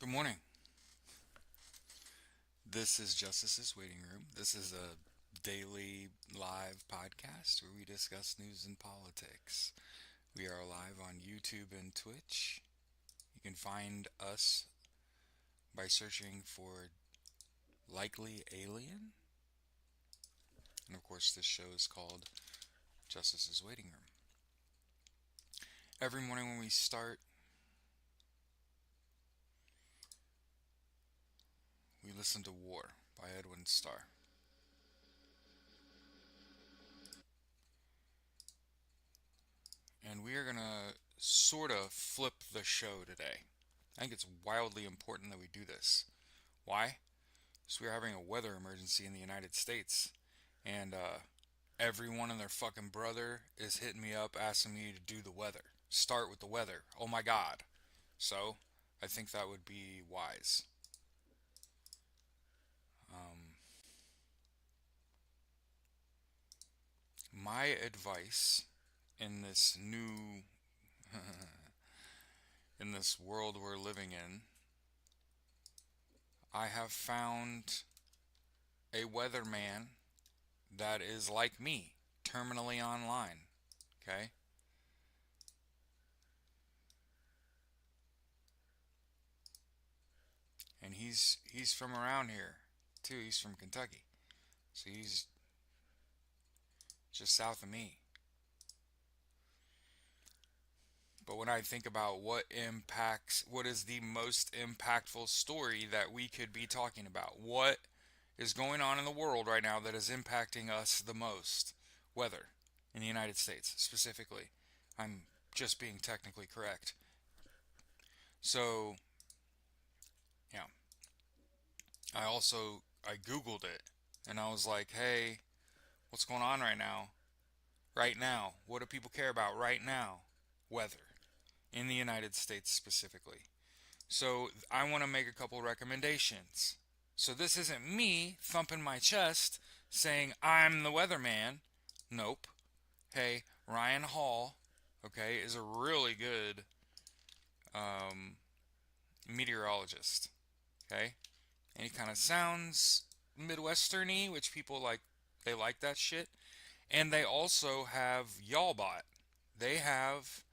Good morning. This is Justice's Waiting Room. This is a daily live podcast where we discuss news and politics. We are live on YouTube and Twitch. You can find us by searching for Likely Alien. And of course, this show is called Justice's Waiting Room. Every morning when we start, we listen to War by Edwin Starr. And we are going to sort of flip the show today. I think it's wildly important that we do this. Why? Because we're having a weather emergency in the United States. And everyone and their fucking brother is hitting me up asking me to do the weather. Start with the weather. Oh my god. So, I think that would be wise. Um, my advice in this new, in this world we're living in, I have found a weatherman that is like me, terminally online. Okay? And he's from around here too. He's from Kentucky. So he's just south of me. But when I think about what is the most impactful story that we could be talking about? What is going on in the world right now that is impacting us the most? Weather in the United States specifically. I'm just being technically correct. So, yeah. I googled it and I was like, "Hey, what's going on right now? Right now, what do people care about right now? Weather in the United States specifically." So I want to make a couple recommendations. So this isn't me thumping my chest saying I'm the weatherman. Nope. Hey, Ryan Hall, okay, is a really good um, meteorologist. Okay, and he kind of sounds Midwesterny, which people like. They like that shit. And they also have Y'allbot. They have.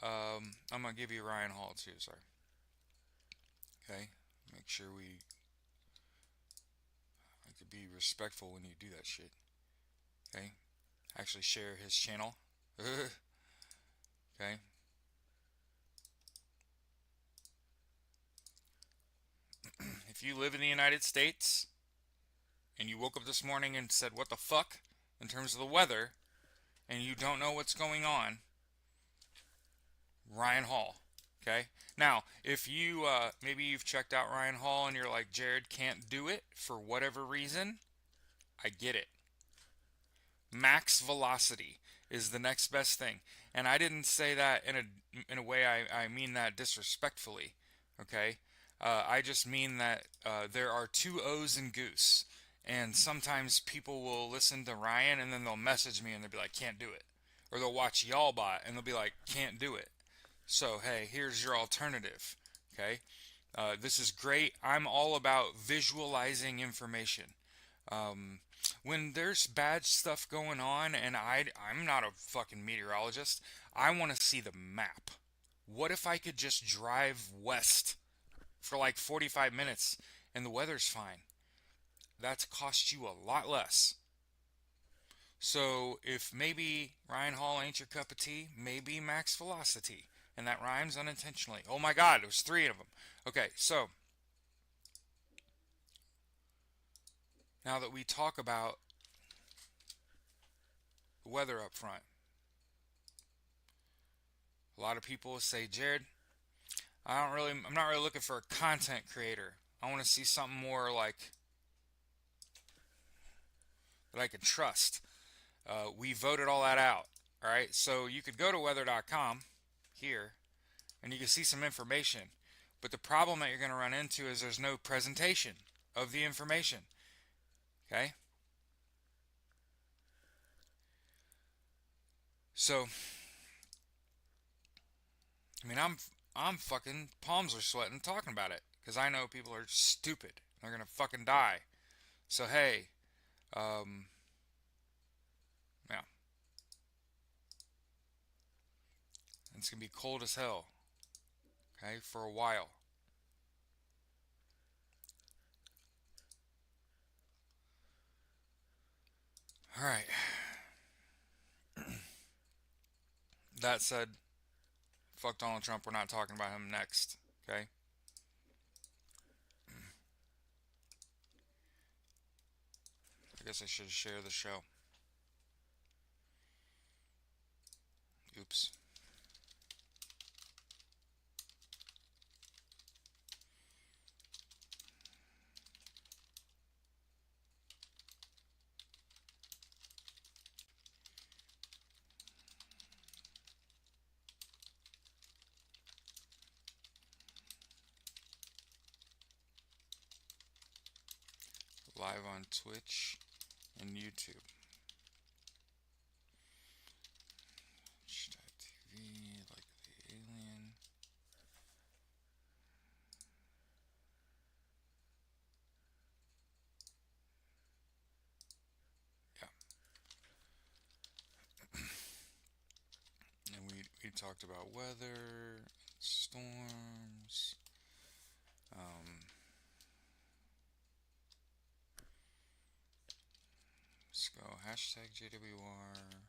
I'm gonna give you Ryan Hall too. Sorry. Okay. Make sure we. I could be respectful when you do that shit. Okay. Actually, share his channel. Okay. If you live in the United States and you woke up this morning and said, "What the fuck?" in terms of the weather, and you don't know what's going on, Ryan Hall. Okay. Now, if you maybe you've checked out Ryan Hall and you're like, Jared can't do it for whatever reason, I get it. Max velocity is the next best thing, and I didn't say that in a way I mean that disrespectfully. Okay. I just mean that there are two O's in goose, and sometimes people will listen to Ryan and then they'll message me and they'll be like, can't do it, or they'll watch Y'allbot and they'll be like, can't do it. So, hey, here's your alternative. Okay? This is great. I'm all about visualizing information. Um, when there's bad stuff going on, and I'm not a fucking meteorologist, I want to see the map. What if I could just drive west for like 45 minutes and the weather's fine? That's cost you a lot less. So if maybe Ryan Hall ain't your cup of tea, maybe Max Velocity. And that rhymes unintentionally. Oh my god, there's three of them. Okay, so now that we talk about the weather up front, a lot of people say, Jared, I'm not really looking for a content creator. I want to see something more like that I can trust. We voted all that out. All right, so you could go to weather.com here and you can see some information. But the problem that you're going to run into is there's no presentation of the information. Okay? So, I mean, I'm fucking palms are sweating talking about it. because I know people are stupid. They're gonna fucking die. So hey, um, yeah, it's gonna be cold as hell. Okay, for a while. All right. That said, fuck Donald Trump. We're not talking about him next. Okay. I guess I should share the show. Oops. Live on Twitch and YouTube. TV, like the alien. Yeah. And we talked about weather, storms. Um, let's go hashtag JWR.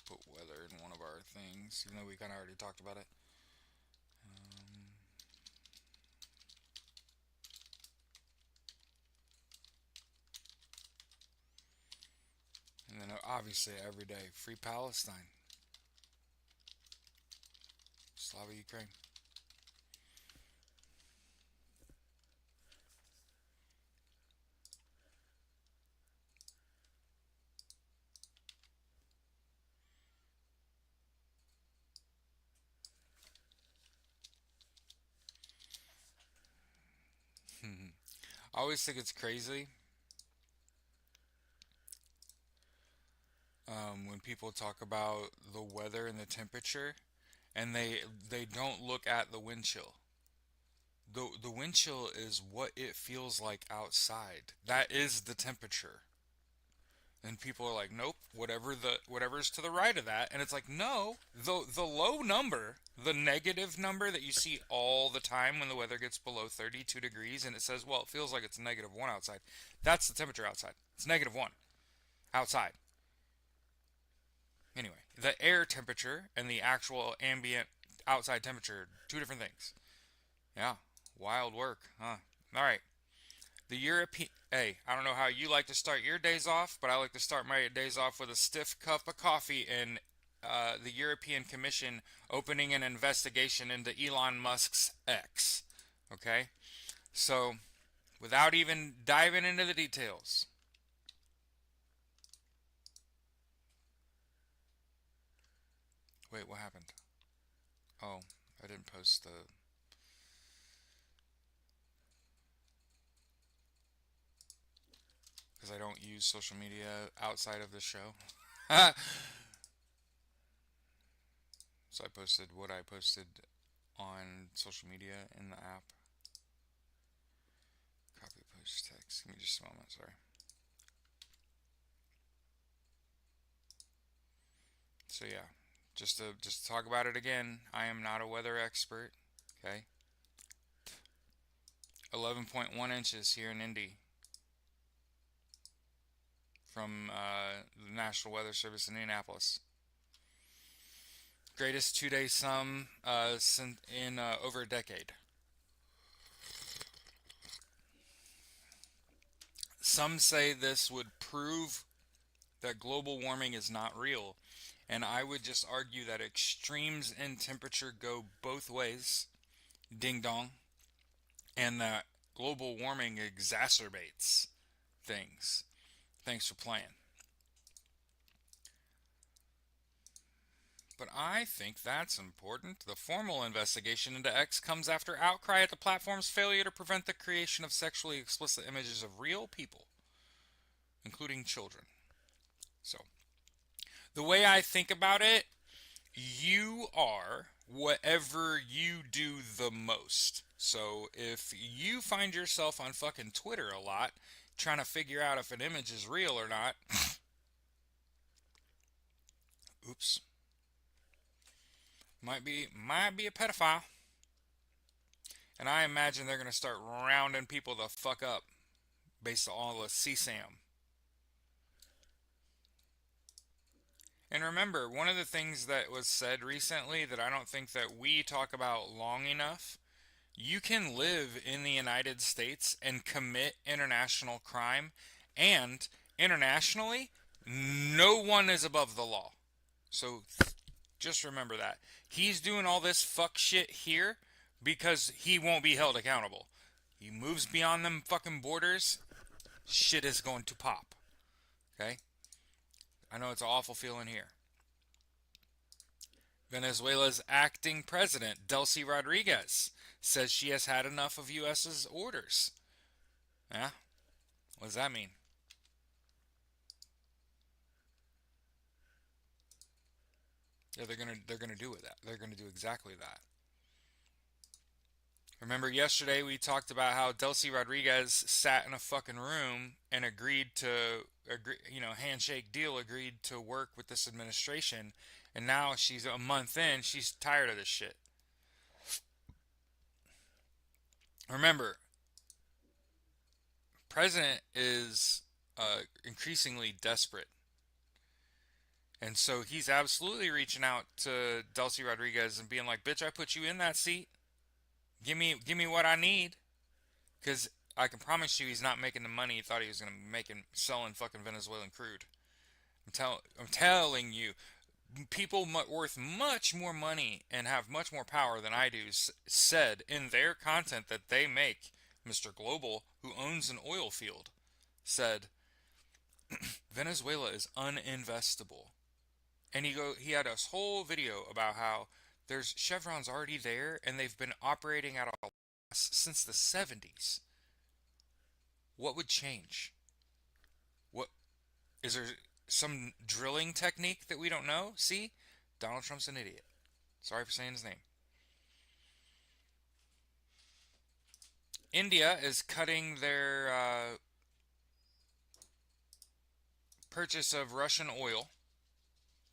Put weather in one of our things, even though we kind of already talked about it. Um, and then obviously every day, free Palestine, Slava Ukraine. I always think it's crazy when people talk about the weather and the temperature, and they don't look at the wind chill. The wind chill is what it feels like outside. That is the temperature. And people are like, nope, whatever's to the right of that, and it's like, no, the low number, the negative number that you see all the time when the weather gets below 32 degrees, and it says, well, it feels like it's -1 outside. That's the temperature outside. It's -1 outside. Anyway, the air temperature and the actual ambient outside temperature, two different things. Yeah, wild work, huh? All right. The European. Hey, I don't know how you like to start your days off, but I like to start my days off with a stiff cup of coffee and the European Commission opening an investigation into Elon Musk's X. Okay? So, without even diving into the details. Wait, what happened? Oh, I didn't post the. Because I don't use social media outside of the show. So I posted what I posted on social media in the app. Copy post text. Give me just a moment, sorry. So yeah, just to talk about it again, I am not a weather expert. Okay, 11.1 inches here in Indy from the National Weather Service in Indianapolis. Greatest 2 day sum in over a decade. Some say this would prove that global warming is not real, and I would just argue that extremes in temperature go both ways. Ding dong. And that global warming exacerbates things. Thanks for playing. But I think that's important. The formal investigation into X comes after outcry at the platform's failure to prevent the creation of sexually explicit images of real people, including children. So, the way I think about it, you are whatever you do the most. So, if you find yourself on fucking Twitter a lot trying to figure out if an image is real or not, oops, might be a pedophile. And I imagine they're going to start rounding people the fuck up based on all the CSAM. And remember, one of the things that was said recently that I don't think that we talk about long enough, you can live in the United States and commit international crime, and internationally, no one is above the law. So just remember that. He's doing all this fuck shit here because he won't be held accountable. He moves beyond them fucking borders, shit is going to pop. Okay? I know it's an awful feeling here. Venezuela's acting president, Delcy Rodriguez, says she has had enough of U.S.'s orders. Yeah? What does that mean? Yeah, they're gonna do with that. They're gonna do exactly that. Remember yesterday we talked about how Delcy Rodriguez sat in a fucking room and handshake deal, agreed to work with this administration, and now she's a month in, she's tired of this shit. Remember, president is increasingly desperate, and so he's absolutely reaching out to Delcy Rodriguez and being like, "Bitch, I put you in that seat. Give me what I need." Because I can promise you, he's not making the money he thought he was gonna make in selling fucking Venezuelan crude. I'm telling you, people worth much more money and have much more power than I do said in their content that they make. Mr. Global, who owns an oil field, said Venezuela is uninvestable, and he had a whole video about how there's Chevron's already there and they've been operating at a loss since the 70s. What would change? What is there some drilling technique that we don't know? See? Donald Trump's an idiot. Sorry for saying his name. India is cutting their purchase of Russian oil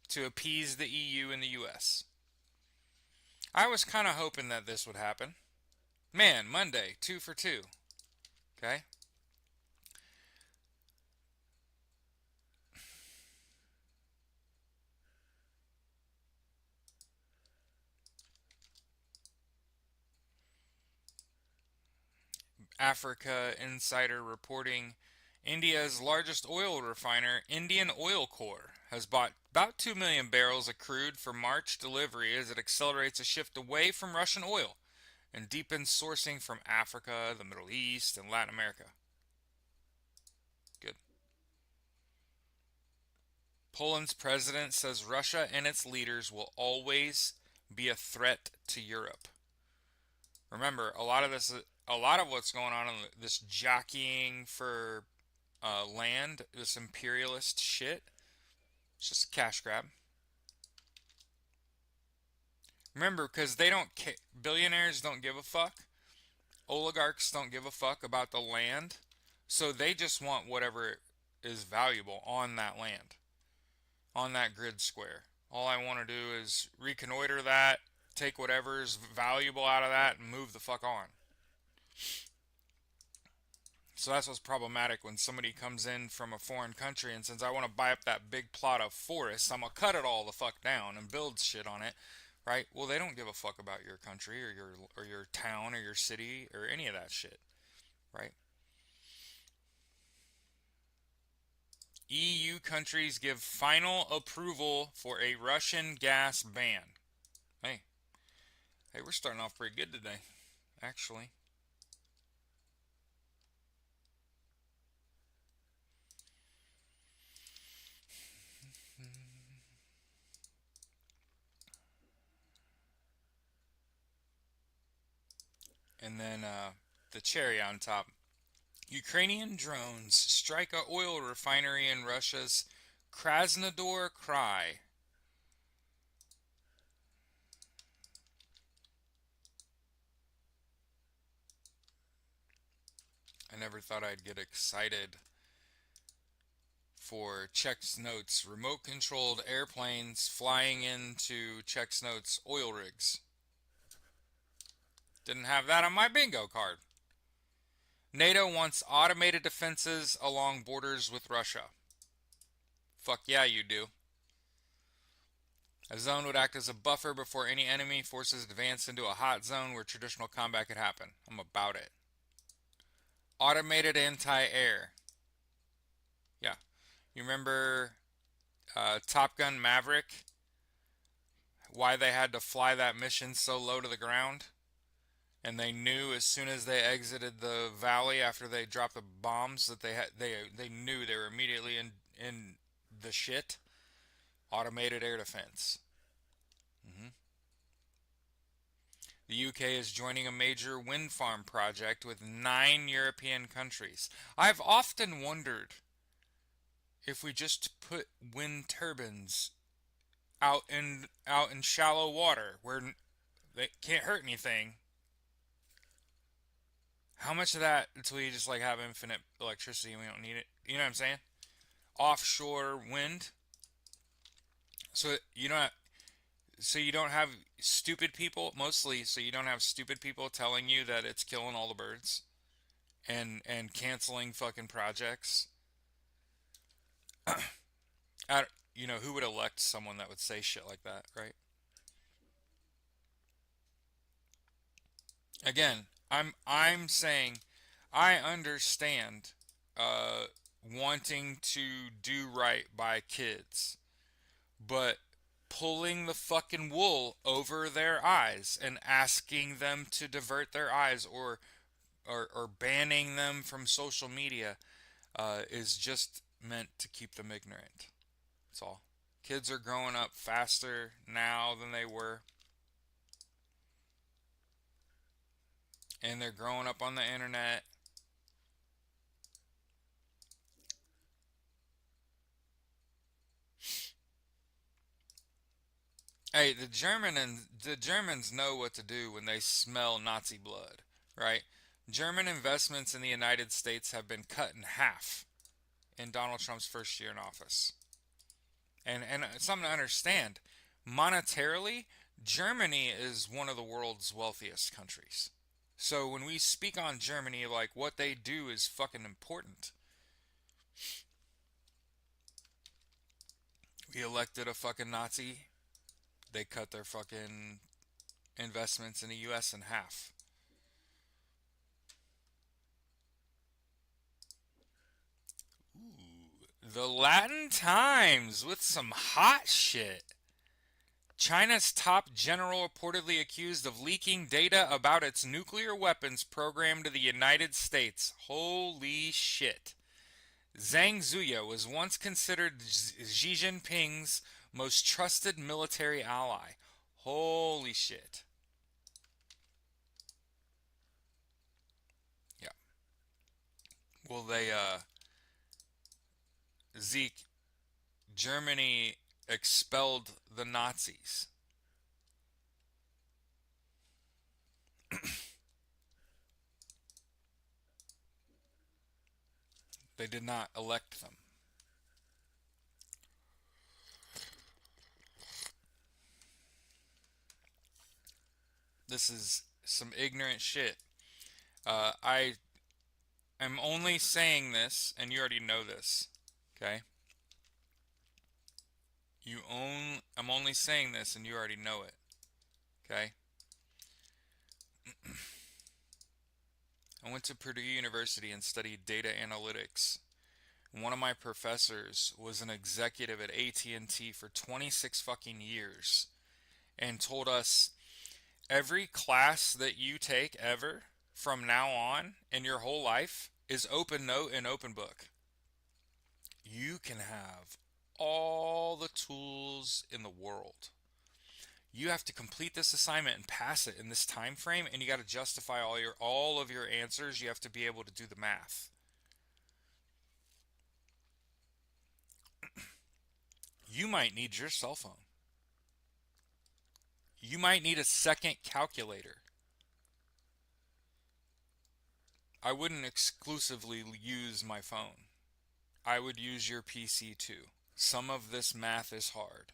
to appease the EU and the US. I was kind of hoping that this would happen. Man, Monday, 2 for 2. Okay? Africa Insider reporting India's largest oil refiner, Indian Oil Corp, has bought about 2 million barrels of crude for March delivery as it accelerates a shift away from Russian oil and deepens sourcing from Africa, the Middle East, and Latin America. Good. Poland's president says Russia and its leaders will always be a threat to Europe. Remember, a lot of what's going on in this jockeying for land, this imperialist shit, it's just a cash grab. Remember, because they don't billionaires don't give a fuck, oligarchs don't give a fuck about the land, so they just want whatever is valuable on that land, on that grid square. All I want to do is reconnoiter that, take whatever's valuable out of that, and move the fuck on. So that's what's problematic when somebody comes in from a foreign country and says, I want to buy up that big plot of forest, I'm going to cut it all the fuck down and build shit on it, right? Well, they don't give a fuck about your country or your town or your city or any of that shit, right? EU countries give final approval for a Russian gas ban. Hey, hey, we're starting off pretty good today, actually. And then the cherry on top. Ukrainian drones strike a oil refinery in Russia's Krasnodar Krai. I never thought I'd get excited for Chex Notes remote controlled airplanes flying into Chex Notes oil rigs. Didn't have that on my bingo card. NATO wants automated defenses along borders with Russia. Fuck yeah, you do. A zone would act as a buffer before any enemy forces advance into a hot zone where traditional combat could happen. I'm about it. Automated anti-air. Yeah. You remember Top Gun Maverick? Why they had to fly that mission so low to the ground? And they knew as soon as they exited the valley after they dropped the bombs that they knew they were immediately in the shit. Automated air defense. Mm-hmm. The UK is joining a major wind farm project with 9 European countries. I've often wondered if we just put wind turbines out in shallow water where they can't hurt anything. How much of that until you just like have infinite electricity and we don't need it? You know what I'm saying? Offshore wind. So you don't have stupid people mostly. So you don't have stupid people telling you that it's killing all the birds and canceling fucking projects. Who would elect someone that would say shit like that, right? Again, I'm saying I understand uh, wanting to do right by kids, but pulling the fucking wool over their eyes and asking them to divert their eyes or banning them from social media is just meant to keep them ignorant. That's all. Kids are growing up faster now than they were, and they're growing up on the internet. Hey, the Germans know what to do when they smell Nazi blood, right? German investments in the United States have been cut in half in Donald Trump's first year in office. And something to understand, monetarily, Germany is one of the world's wealthiest countries. So when we speak on Germany, like what they do is fucking important. We elected a fucking Nazi. They cut their fucking investments in the US in half. Ooh, the Latin Times with some hot shit. China's top general reportedly accused of leaking data about its nuclear weapons program to the United States. Holy shit. Zhang Zuya was once considered Xi Jinping's most trusted military ally. Holy shit. Yeah. Well, Zeke, Germany expelled the Nazis. They did not elect them. This is some ignorant shit. I am only saying this, and you already know this. Okay? I'm only saying this, and you already know it. Okay? I went to Purdue University and studied data analytics. One of my professors was an executive at AT&T for 26 fucking years and told us every class that you take ever from now on in your whole life is open note and open book. You can have all the tools in the world. You have to complete this assignment and pass it in this time frame, and you got to justify all of your answers. You have to be able to do the math. You might need your cell phone. You might need a second calculator. I wouldn't exclusively use my phone. I would use your PC too. Some of this math is hard.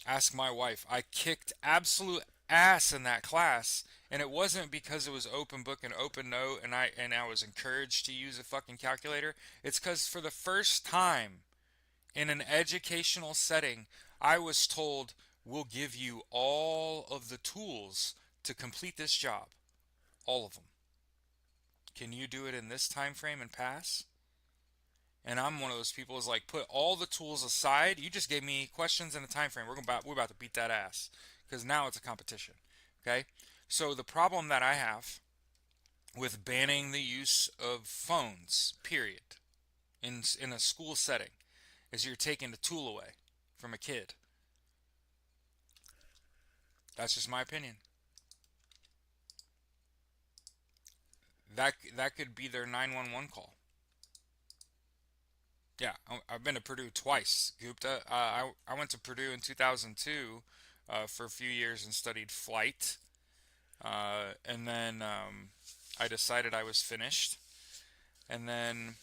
Ask my wife. I kicked absolute ass in that class, and it wasn't because it was open book and open note and I was encouraged to use a fucking calculator. It's cuz for the first time in an educational setting, I was told we'll give you all of the tools to complete this job. All of them. Can you do it in this time frame and pass? And I'm one of those people who's like, put all the tools aside. You just gave me questions and a time frame. We're about to beat that ass because now it's a competition. Okay. So the problem that I have with banning the use of phones, period, in a school setting, is you're taking the tool away from a kid. That's just my opinion. That could be their 911 call. Yeah, I've been to Purdue twice, Gupta. I went to Purdue in 2002 for a few years and studied flight. And then I decided I was finished. And then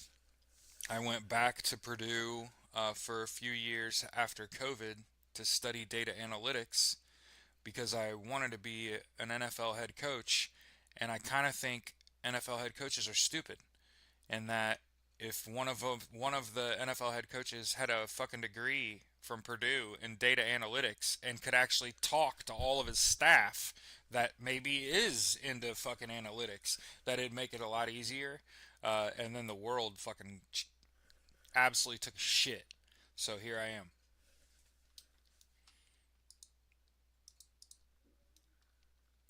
I went back to Purdue for a few years after COVID to study data analytics because I wanted to be an NFL head coach. And I kind of think NFL head coaches are stupid, and that if one of the NFL head coaches had a fucking degree from Purdue in data analytics and could actually talk to all of his staff that maybe is into fucking analytics, that it'd make it a lot easier. And then the world fucking absolutely took a shit. So here I am.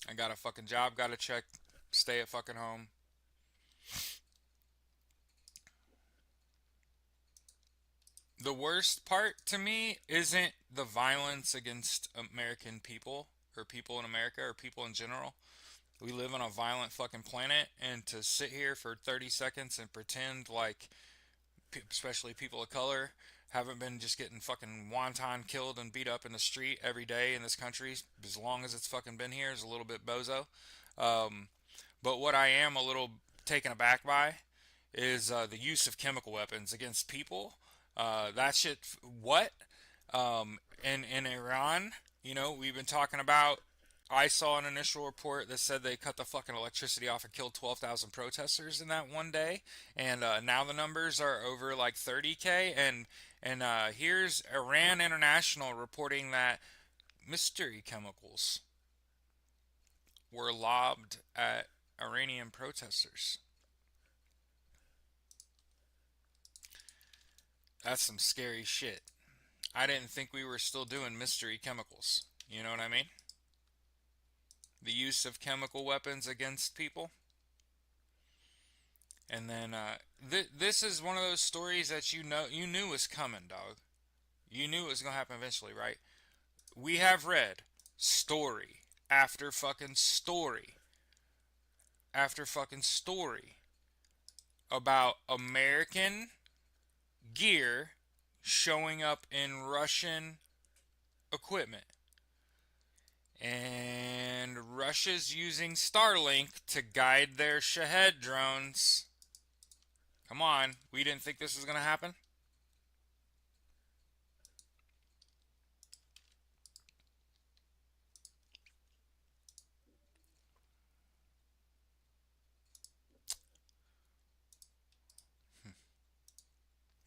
I got a fucking job, got a check, stay at fucking home. The worst part to me isn't the violence against American people or people in America or people in general. We live on a violent fucking planet, and to sit here for 30 seconds and pretend like, especially people of color, haven't been just getting fucking wonton killed and beat up in the street every day in this country as long as it's fucking been here is a little bit bozo. Um, but what I am a little taken aback by is the use of chemical weapons against people. That shit, what? In Iran, we've been talking about. I saw an initial report that said they cut the fucking electricity off and killed 12,000 protesters in that one day, and now the numbers are over like 30K. And here's Iran International reporting that mystery chemicals were lobbed at Iranian protesters. That's some scary shit. I didn't think we were still doing mystery chemicals. You know what I mean? The use of chemical weapons against people. And then this is one of those stories that you knew was coming, dog. You knew it was gonna happen eventually, right? We have read story after fucking story after fucking story about American gear showing up in Russian equipment. And Russia's using Starlink to guide their Shahed drones. Come on, we didn't think this was going to happen?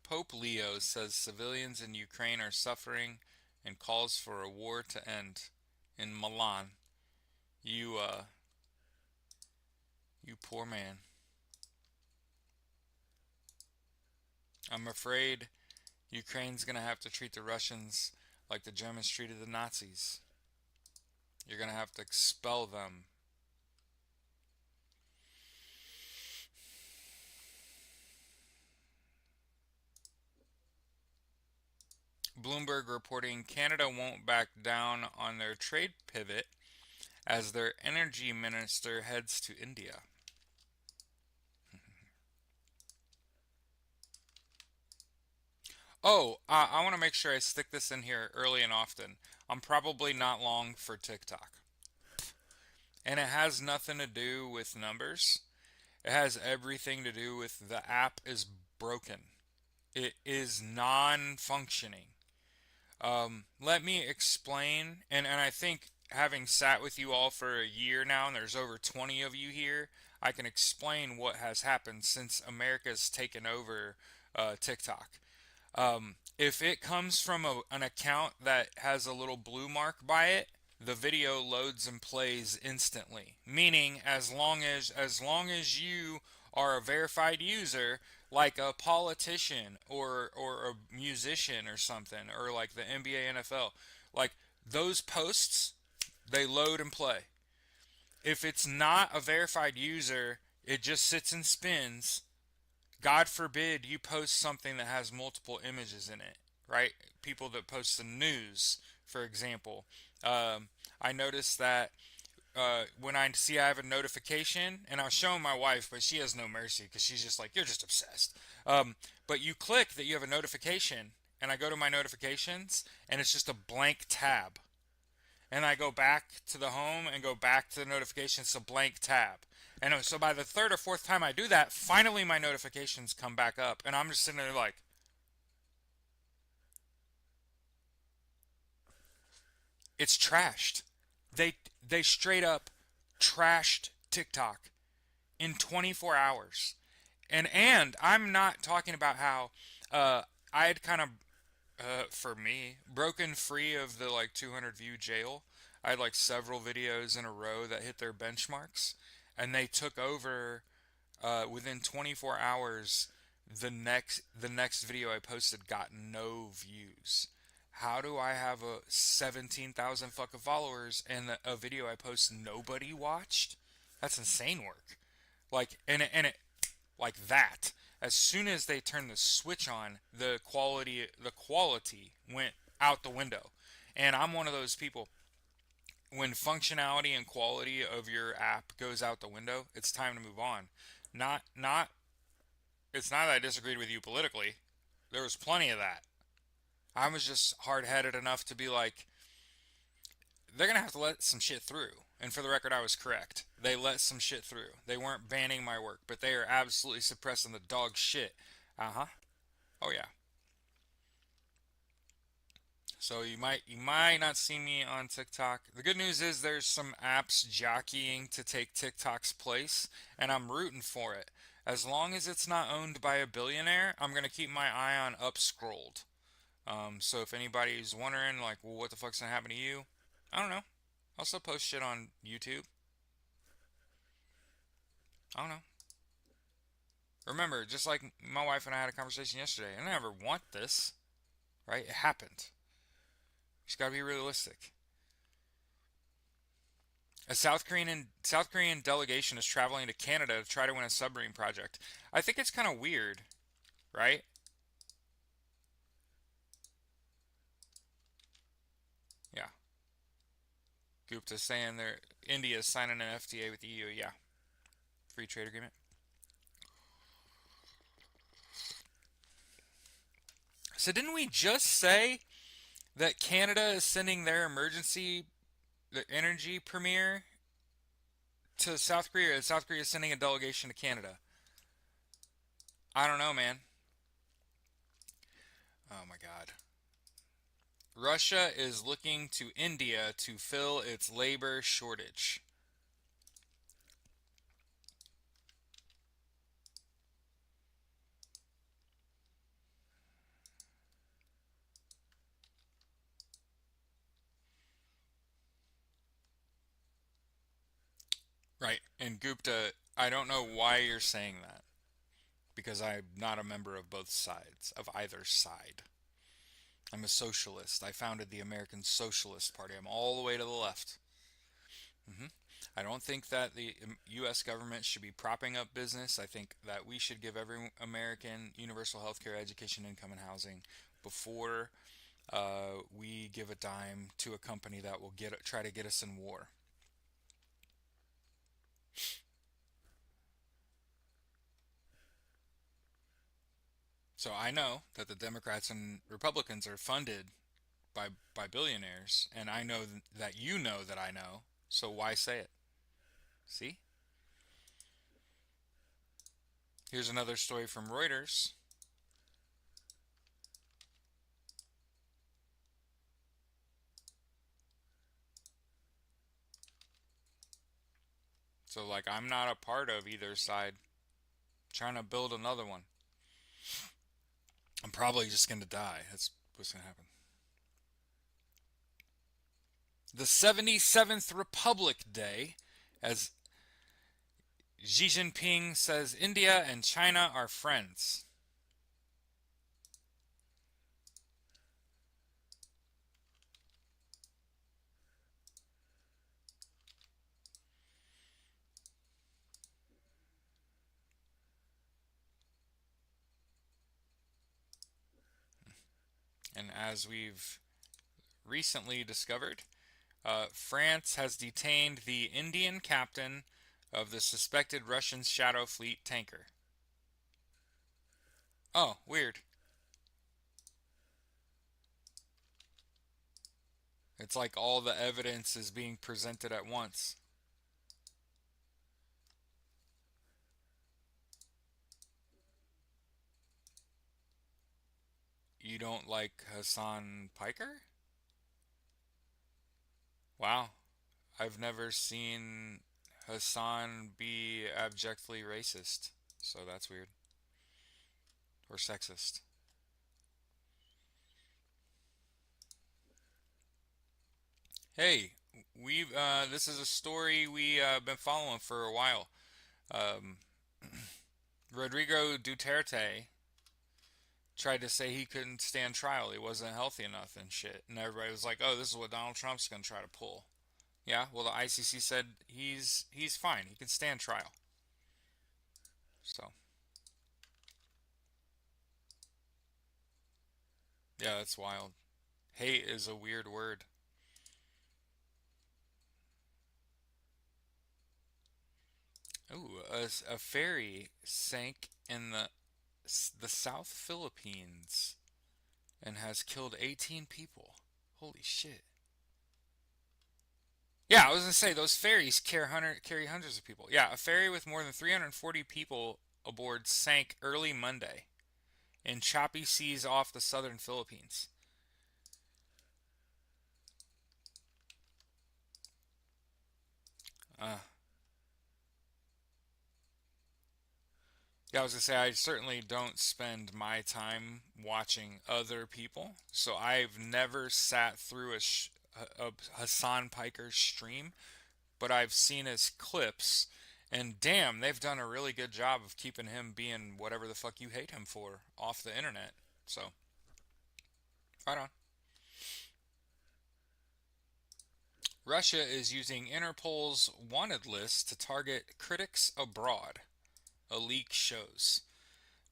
Pope Leo says civilians in Ukraine are suffering and calls for a war to end. In Milan, you you poor man. I'm afraid Ukraine's gonna have to treat the Russians like the Germans treated the Nazis. You're gonna have to expel them. Bloomberg reporting Canada won't back down on their trade pivot as their energy minister heads to India. Oh, I want to make sure I stick this in here early and often. I'm probably not long for TikTok. And it has nothing to do with numbers. It has everything to do with the app is broken. It is non functioning. Let me explain, and I think having sat with you all for a year now, and there's over 20 of you here, I can explain what has happened since America's taken over TikTok. If it comes from an account that has a little blue mark by it, the video loads and plays instantly. Meaning, as long as you are a verified user, like a politician or a musician or something, or like the NBA, NFL, like those posts, they load and play. If it's not a verified user, it just sits and spins. God forbid you post something that has multiple images in it, right? People that post the news, for example. I noticed that when I see I have a notification, and I was showing my wife, but she has no mercy because she's just like, you're just obsessed. But you click that you have a notification, and I go to my notifications, and it's just a blank tab. And I go back to the home and go back to the notifications, it's a blank tab. And so by the third or fourth time I do that, finally my notifications come back up, and I'm just sitting there like, it's trashed. They straight up trashed TikTok in 24 hours. And I'm not talking about how I had kind of for me broken free of the like 200 view jail. I had like several videos in a row that hit their benchmarks, and they took over within 24 hours. The next video I posted got no views. How do I have a 17,000 fucking followers and a video I post nobody watched? That's insane work. Like like that. As soon as they turned the switch on, the quality went out the window. And I'm one of those people, when functionality and quality of your app goes out the window, it's time to move on. Not it's not that I disagreed with you politically. There was plenty of that. I was just hard-headed enough to be like, they're going to have to let some shit through. And for the record, I was correct. They let some shit through. They weren't banning my work, but they are absolutely suppressing the dog shit. Uh-huh. Oh yeah. So you might not see me on TikTok. The good news is there's some apps jockeying to take TikTok's place, and I'm rooting for it. As long as it's not owned by a billionaire, I'm gonna keep my eye on upscrolled. So if anybody's wondering, like, well, what the fuck's gonna happen to you? I don't know. I'll still post shit on YouTube. I don't know. Remember, just like my wife and I had a conversation yesterday, I never want this, right? It happened. You just gotta be realistic. A South Korean delegation is traveling to Canada to try to win a submarine project. I think it's kind of weird, right? Yeah. Gupta saying they're India is signing an FTA with the EU. Yeah, free trade agreement. So didn't we just say that Canada is sending their emergency the energy premier to South Korea, and South Korea is sending a delegation to Canada? I don't know, man. Oh my God. Russia is looking to India to fill its labor shortage. Right. And Gupta, I don't know why you're saying that because I'm not a member of both sides, of either side. I'm a socialist. I founded the American Socialist Party. I'm all the way to the left. hmm I don't think that the U.S. government should be propping up business. I think that we should give every American universal health care, education, income, and housing before we give a dime to a company that will try to get us in war. So I know that the Democrats and Republicans are funded by billionaires, and I know that you know that I know. So why say it? See? Here's another story from Reuters. So like I'm not a part of either side. Trying to build another one. I'm probably just gonna die. That's what's gonna happen. The 77th Republic Day, as Xi Jinping says India and China are friends. And as we've recently discovered, France has detained the Indian captain of the suspected Russian Shadow Fleet tanker. Oh, weird. It's like all the evidence is being presented at once. You don't like Hassan Piker? Wow. I've never seen Hassan be abjectly racist. So that's weird. Or sexist. Hey, we this is a story we been following for a while. Um, Rodrigo Duterte tried to say he couldn't stand trial. He wasn't healthy enough and shit. And everybody was like, "Oh, this is what Donald Trump's going to try to pull." Yeah, well the ICC said he's fine. He can stand trial. So, yeah, that's wild. Hate is a weird word. Ooh, a ferry sank in the South Philippines and has killed 18 people. Holy shit. Yeah, I was gonna say those ferries carry hundreds of people. Yeah, a ferry with more than 340 people aboard sank early Monday in choppy seas off the southern Philippines. Uh, yeah, I was gonna say I certainly don't spend my time watching other people, so I've never sat through a Hassan Piker stream, but I've seen his clips, and damn, they've done a really good job of keeping him being whatever the fuck you hate him for off the internet. So, right on. Russia is using Interpol's wanted list to target critics abroad, a leak shows.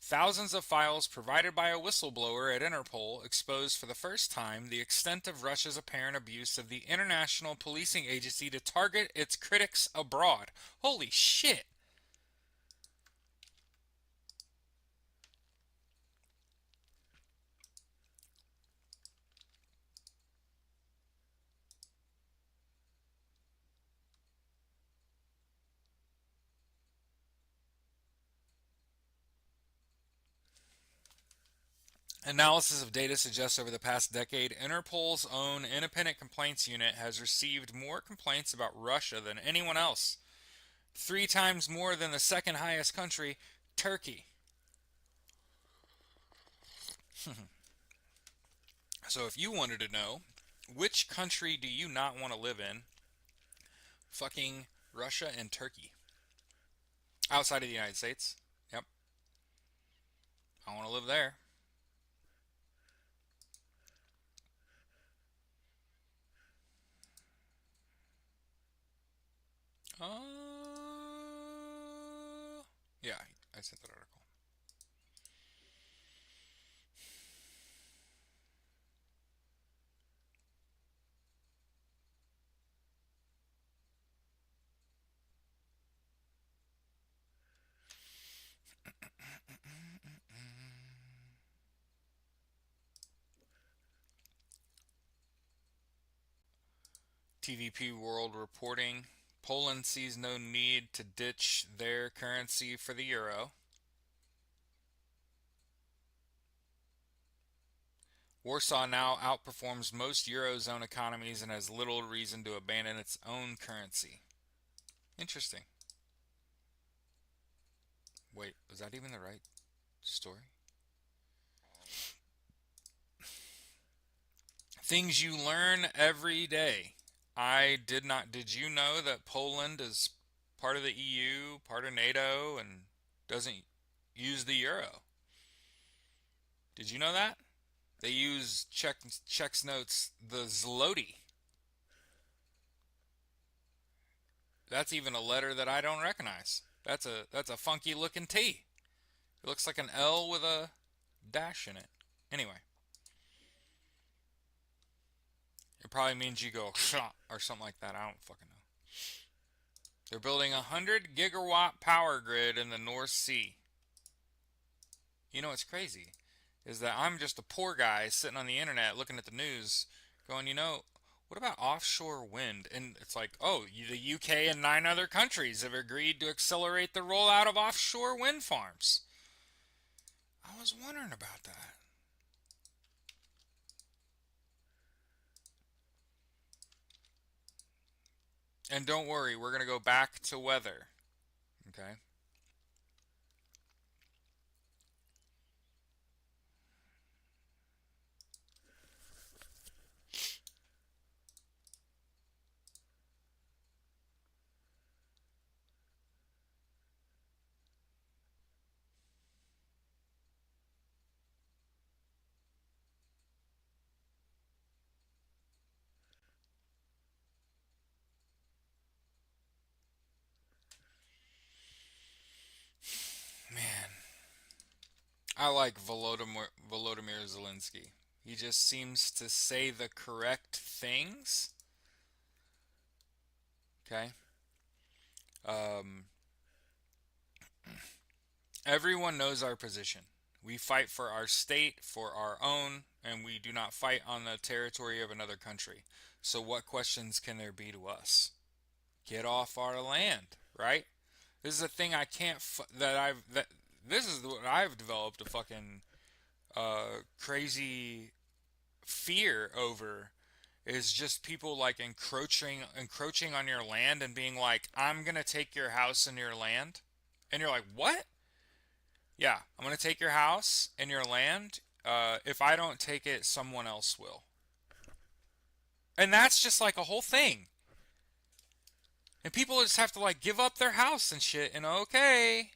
Thousands of files provided by a whistleblower at Interpol exposed for the first time the extent of Russia's apparent abuse of the international policing agency to target its critics abroad. Holy shit! Analysis of data suggests over the past decade, Interpol's own independent complaints unit has received more complaints about Russia than anyone else. 3 times more than the second highest country, Turkey. So if you wanted to know, which country do you not want to live in? Fucking Russia and Turkey. Outside of the United States. Yep. I want to live there. Yeah, I sent that article. TVP World reporting Poland sees no need to ditch their currency for the euro. Warsaw now outperforms most Eurozone economies and has little reason to abandon its own currency. Interesting. Wait, was that even the right story? Things you learn every day. I did not. Did you know that Poland is part of the EU, part of NATO, and doesn't use the euro? Did you know that? They use Czech's notes the zloty. That's even a letter that I don't recognize. That's a funky looking T. It looks like an L with a dash in it. Anyway, it probably means you go or something like that. I don't fucking know. They're building a 100 gigawatt power grid in the North Sea. You know what's crazy is that I'm just a poor guy sitting on the internet looking at the news going, what about offshore wind? And it's like, oh, the UK and 9 other countries have agreed to accelerate the rollout of offshore wind farms. I was wondering about that. And don't worry, we're going to go back to weather. Okay? Man, I like Volodymyr Zelensky. He just seems to say the correct things. Okay? Um, Everyone knows our position. We fight for our state, for our own, and we do not fight on the territory of another country. So what questions can there be to us? Get off our land, right? This is a thing I can't that this is what I've developed a fucking crazy fear over is just people like encroaching on your land and being like, I'm gonna take your house and your land. And you're like, what? Yeah, I'm gonna take your house and your land. If I don't take it, someone else will. And that's just like a whole thing. And people just have to like give up their house and shit. And okay,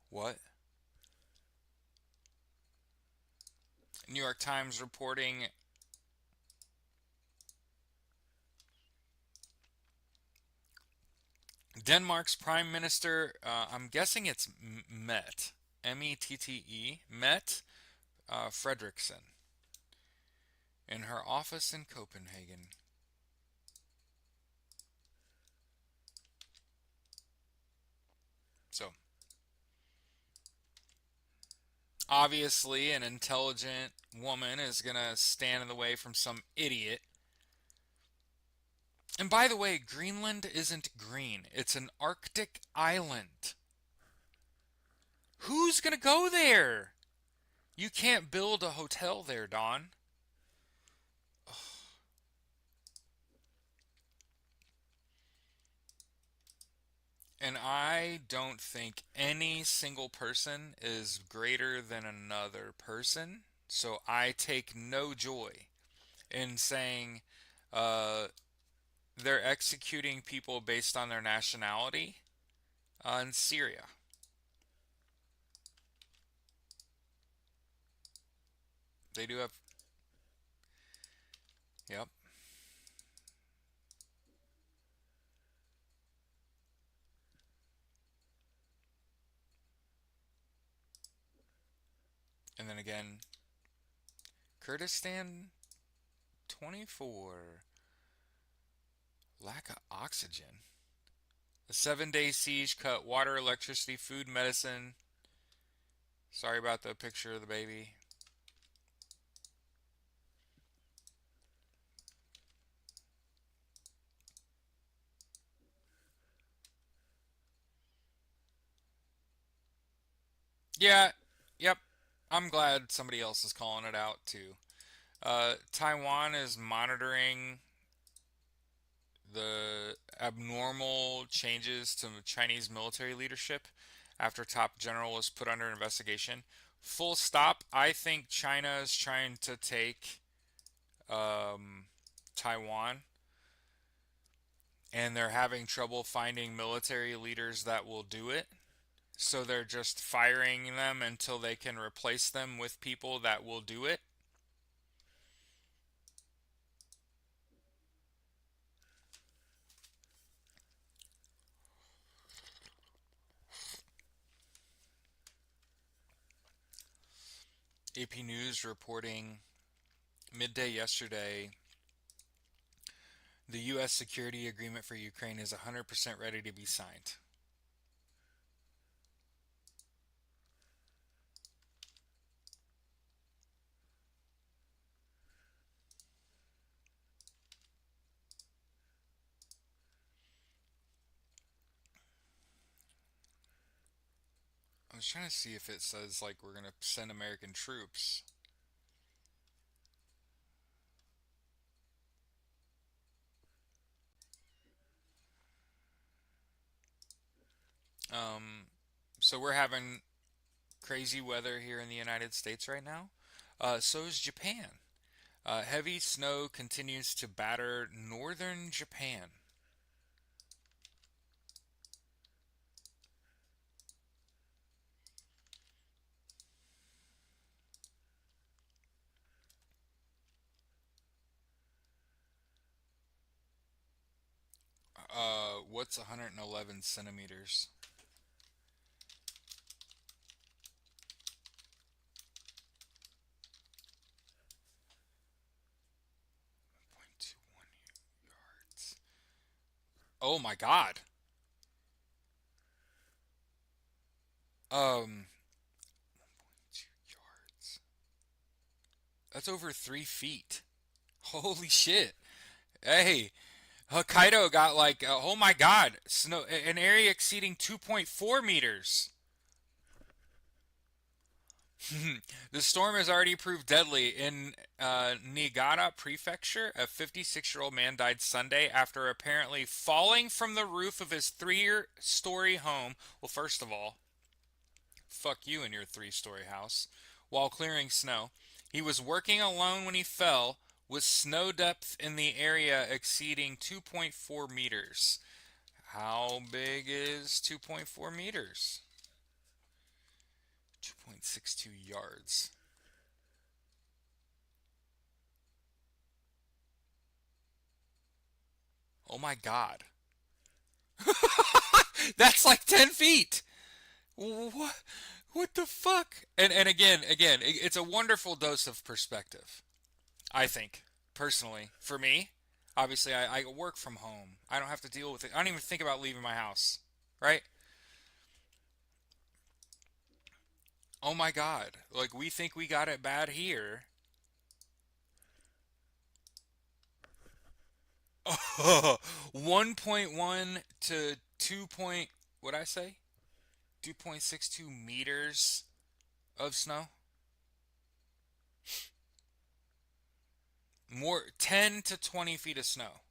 what? New York Times reporting Denmark's Prime Minister, I'm guessing it's Met, Mette, Met Frederiksen, in her office in Copenhagen. So, obviously, an intelligent woman is going to stand in the way from some idiot. And by the way, Greenland isn't green, it's an Arctic island. Who's going to go there? You can't build a hotel there, Don. And I don't think any single person is greater than another person. So I take no joy in saying they're executing people based on their nationality in Syria. They do have. Yep. And then again, Kurdistan 24. Lack of oxygen. A 7-day siege cut water, electricity, food, medicine. Sorry about the picture of the baby. Yeah, yep. I'm glad somebody else is calling it out too. Taiwan is monitoring the abnormal changes to Chinese military leadership after top general was put under investigation. Full stop. I think China is trying to take um, Taiwan, and they're having trouble finding military leaders that will do it. So they're just firing them until they can replace them with people that will do it. AP News reporting midday yesterday, the U.S. security agreement for Ukraine is 100% ready to be signed. I was trying to see if it says like we're going to send American troops. Um, so we're having crazy weather here in the United States right now. So is Japan. Heavy snow continues to batter northern Japan. What's 111 centimeters? 1.21 yards. Oh my God. 2 yards. That's over 3 feet. Holy shit. Hey, Hokkaido got like, oh my God, snow, an area exceeding 2.4 meters. The storm has already proved deadly. In Niigata Prefecture, a 56-year-old man died Sunday after apparently falling from the roof of his 3-story home. Well, first of all, fuck you and your 3-story house. While clearing snow, he was working alone when he fell, with snow depth in the area exceeding 2.4 meters. How big is 2.4 meters? 2.62 yards. Oh my God. That's like 10 feet. What? What the fuck? And again, it's a wonderful dose of perspective. I think personally, for me, obviously, I work from home. I don't have to deal with it. I don't even think about leaving my house. Right? Oh my God! Like we think we got it bad here. 1.1 to 2 point. What I say? 2.62 meters of snow. More 10 to 20 feet of snow.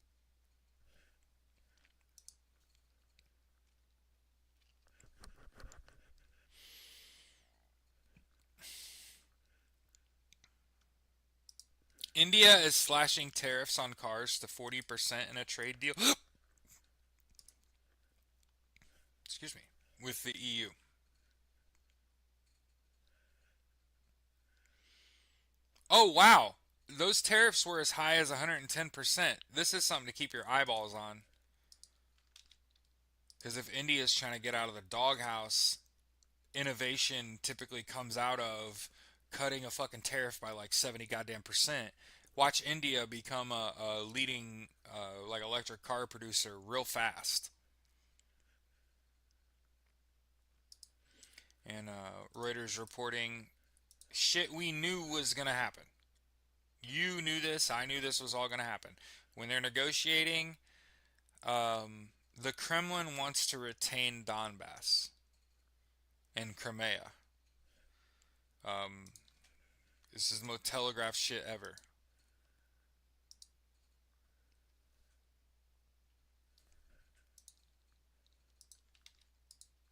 India is slashing tariffs on cars to 40% in a trade deal. Excuse me. With the EU. Oh, wow. Those tariffs were as high as 110%. This is something to keep your eyeballs on. Because if India is trying to get out of the doghouse, innovation typically comes out of cutting a fucking tariff by like 70 goddamn percent. Watch India become a leading like electric car producer real fast. And Reuters reporting shit we knew was gonna happen. You knew this. I knew this was all gonna happen. When they're negotiating, the Kremlin wants to retain Donbass and Crimea. Um, this is the most telegraphed shit ever.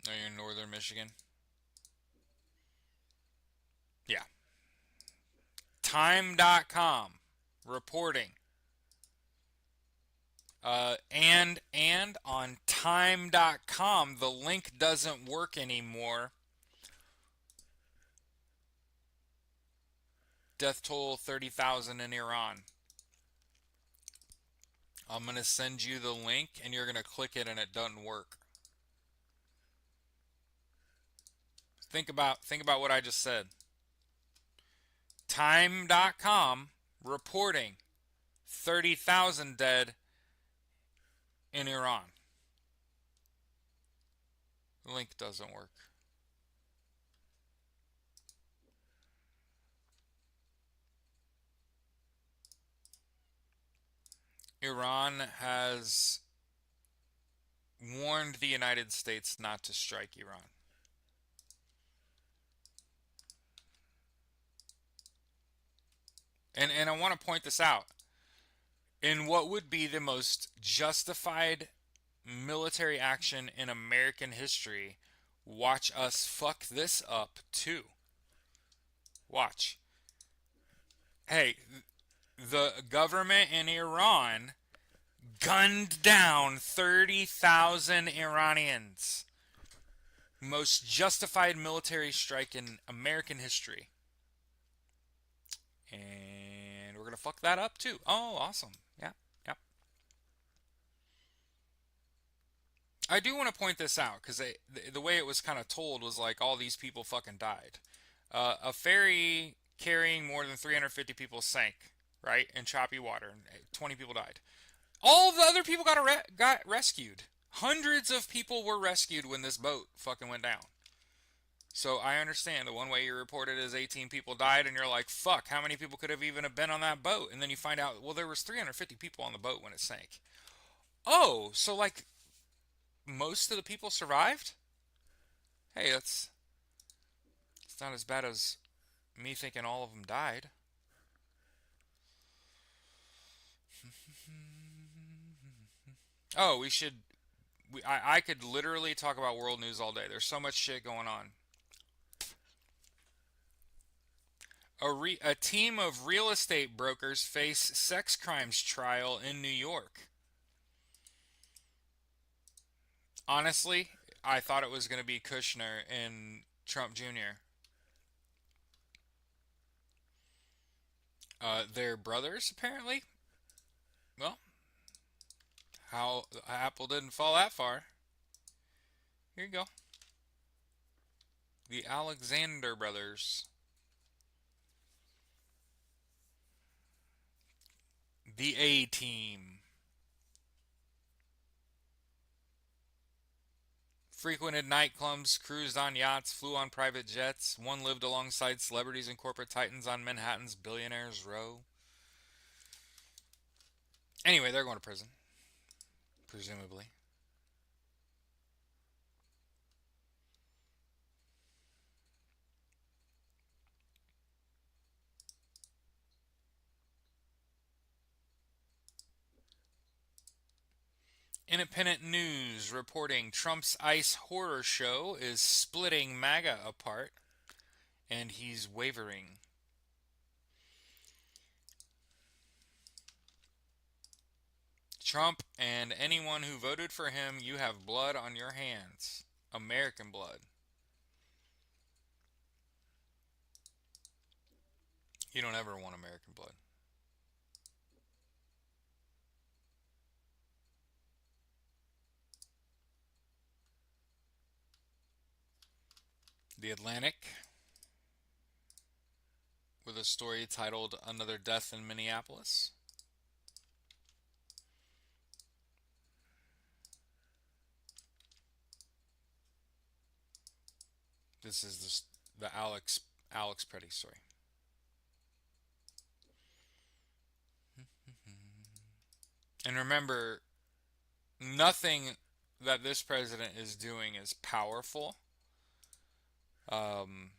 Are you in northern Michigan? Yeah. Time.com reporting. And on time.com the link doesn't work anymore. Death toll 30,000 in Iran. I'm going to send you the link and you're going to click it and it doesn't work. Think about what I just said. Time.com reporting 30,000 dead in Iran. The link doesn't work. Iran has warned the United States not to strike Iran. And I want to point this out. In what would be the most justified military action in American history, watch us fuck this up too. Watch. Hey, the government in Iran gunned down 30,000 Iranians. Most justified military strike in American history. And we're going to fuck that up too. Oh, awesome. Yeah, yeah. I do want to point this out because the way it was kind of told was like all these people fucking died. A ferry carrying more than 350 people sank, right, in choppy water, and 20 people died. All the other people got rescued. Hundreds of people were rescued when this boat fucking went down. So I understand the one way you report it is 18 people died, and you're like, fuck, how many people could have even have been on that boat? And then you find out, well, there was 350 people on the boat when it sank. Oh, so like most of the people survived? Hey, it's not as bad as me thinking all of them died. Oh, we should. I could literally talk about world news all day. There's so much shit going on. A team of real estate brokers face sex crimes trial in New York. Honestly, I thought it was going to be Kushner and Trump Jr. They're brothers, apparently. Well, how Apple didn't fall that far. Here you go. The Alexander brothers. The A Team. Frequented nightclubs, cruised on yachts, flew on private jets. One lived alongside celebrities and corporate titans on Manhattan's Billionaires Row. Anyway, they're going to prison. Presumably. Independent News reporting Trump's ICE horror show is splitting MAGA apart, and he's wavering. Trump and anyone who voted for him, you have blood on your hands. American blood. You don't ever want American blood. The Atlantic, with a story titled Another Death in Minneapolis. This is the Alex Petty story. And remember, nothing that this president is doing is powerful. Um,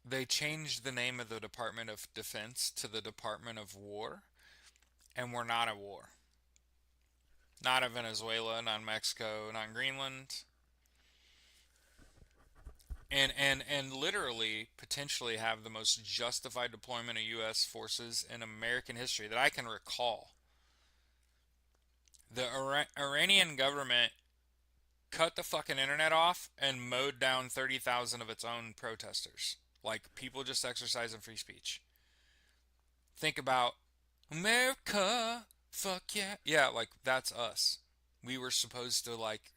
they changed the name of the Department of Defense to the Department of War, and we're not at war. Not in Venezuela, not in Mexico, not in Greenland, and literally potentially have the most justified deployment of U.S. forces in American history that I can recall. The Iranian government cut the fucking internet off and mowed down 30,000 of its own protesters. Like people just exercising free speech. Think about America, fuck yeah. Yeah, like that's us. We were supposed to, like,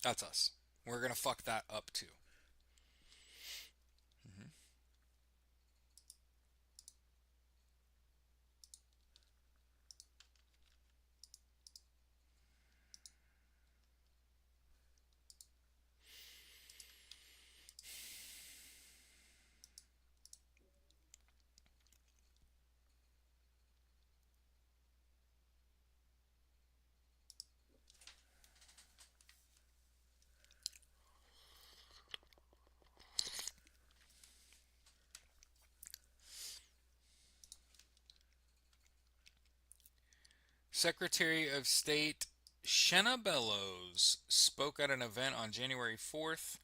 that's us. We're gonna fuck that up too. Mm-hmm. Secretary of State Shenna Bellows spoke at an event on January 4th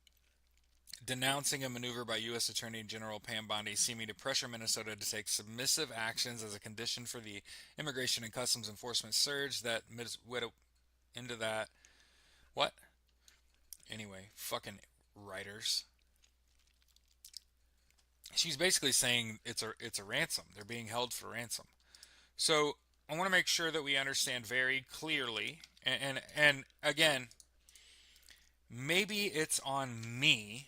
denouncing a maneuver by U.S. Attorney General Pam Bondi seeming to pressure Minnesota to take submissive actions as a condition for the Immigration and Customs Enforcement surge that went into that. What? Anyway, fucking writers. She's basically saying it's a ransom. They're being held for ransom. So I want to make sure that we understand very clearly, and again, maybe it's on me,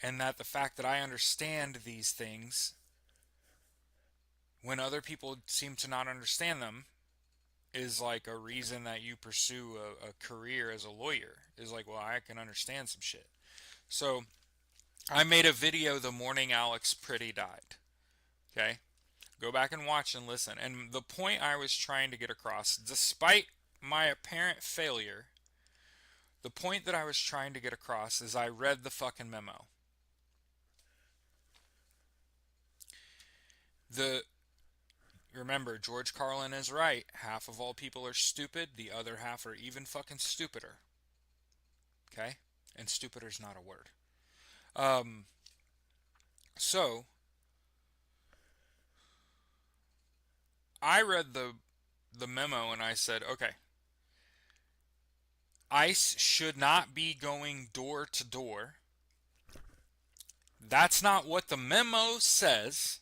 and that the fact that I understand these things when other people seem to not understand them is like a reason that you pursue a career as a lawyer. Is like, well, I can understand some shit. So I made a video the morning Alex Pretty died. Okay? Go back and watch and listen. And the point I was trying to get across, despite my apparent failure, the point that I was trying to get across is I read the fucking memo. The Remember, George Carlin is right. Half of all people are stupid, the other half are even fucking stupider. Okay? And stupider's not a word. Um so I read the memo and I said, okay, ICE should not be going door to door. That's not what the memo says.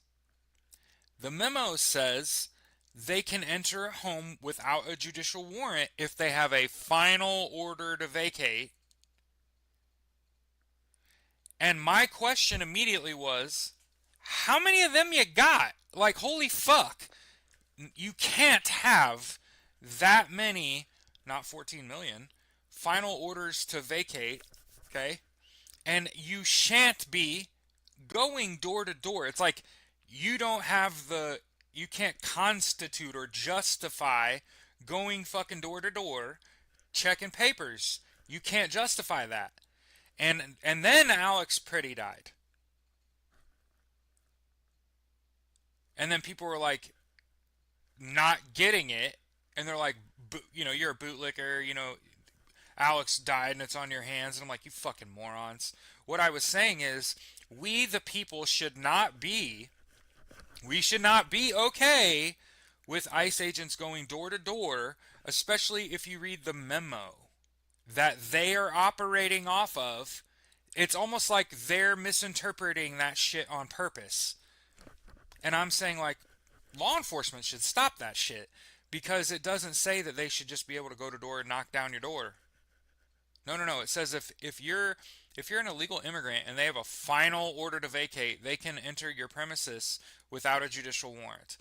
The memo says they can enter a home without a judicial warrant if they have a final order to vacate. And my question immediately was, how many of them you got? Like, holy fuck. You can't have that many, not 14 million, final orders to vacate, okay? And you shan't be going door to door. It's like you don't have you can't constitute or justify going fucking door to door checking papers. You can't justify that. And then Alex Pretty died. And then people were like not getting it, and they're like, you're a bootlicker, Alex died and it's on your hands. And I'm like, you fucking morons. What I was saying is, we the people we should not be okay with ICE agents going door to door, especially if you read the memo that they are operating off of. It's almost like they're misinterpreting that shit on purpose. And I'm saying, like, law enforcement should stop that shit, because it doesn't say that they should just be able to go to door and knock down your door. No, no, no. It says if you're an illegal immigrant and they have a final order to vacate, they can enter your premises without a judicial warrant.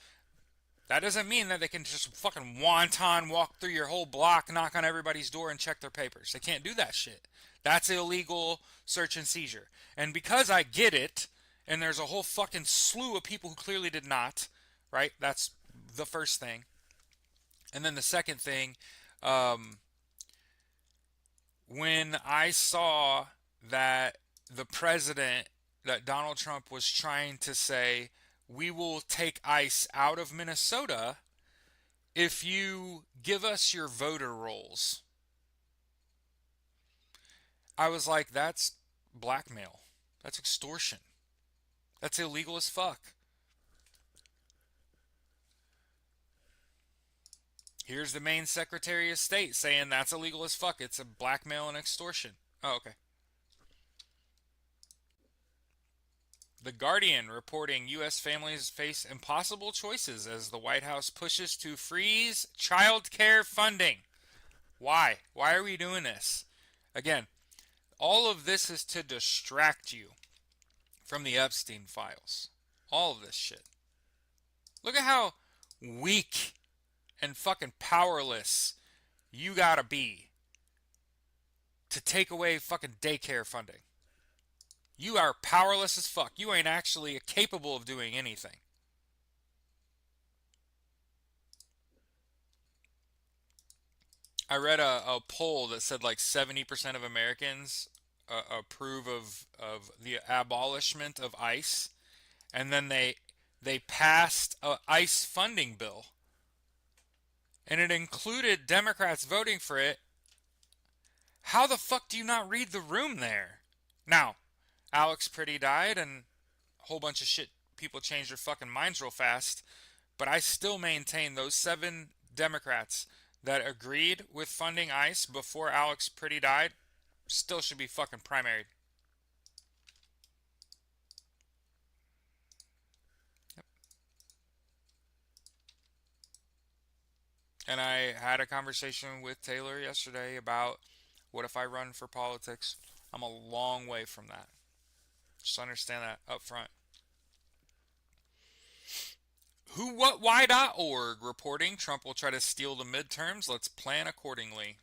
That doesn't mean that they can just fucking wonton walk through your whole block, knock on everybody's door, and check their papers. They can't do that shit. That's illegal search and seizure. And because I get it, and there's a whole fucking slew of people who clearly did not, right? That's the first thing. And then the second thing, when I saw that the president, that Donald Trump was trying to say, we will take ICE out of Minnesota if you give us your voter rolls. I was like, that's blackmail. That's extortion. That's illegal as fuck. Here's the Maine Secretary of State saying that's illegal as fuck. It's a blackmail and extortion. Oh, okay. The Guardian reporting U.S. families face impossible choices as the White House pushes to freeze child care funding. Why? Why are we doing this? Again, all of this is to distract you from the Epstein files. All of this shit. Look at how weak and fucking powerless you gotta be to take away fucking daycare funding. You are powerless as fuck. You ain't actually capable of doing anything. I read a poll that said like 70% of Americans approve of the abolishment of ICE, and then they passed a ICE funding bill, and it included Democrats voting for it. How the fuck do you not read the room there? Now, Alex Pretty died, and a whole bunch of shit. People changed their fucking minds real fast, but I still maintain those 7 Democrats that agreed with funding ICE before Alex Pretty died still should be fucking primaried. Yep. And I had a conversation with Taylor yesterday about what if I run for politics. I'm a long way from that. Just understand that up front. WhoWhatWhy.org reporting Trump will try to steal the midterms. Let's plan accordingly.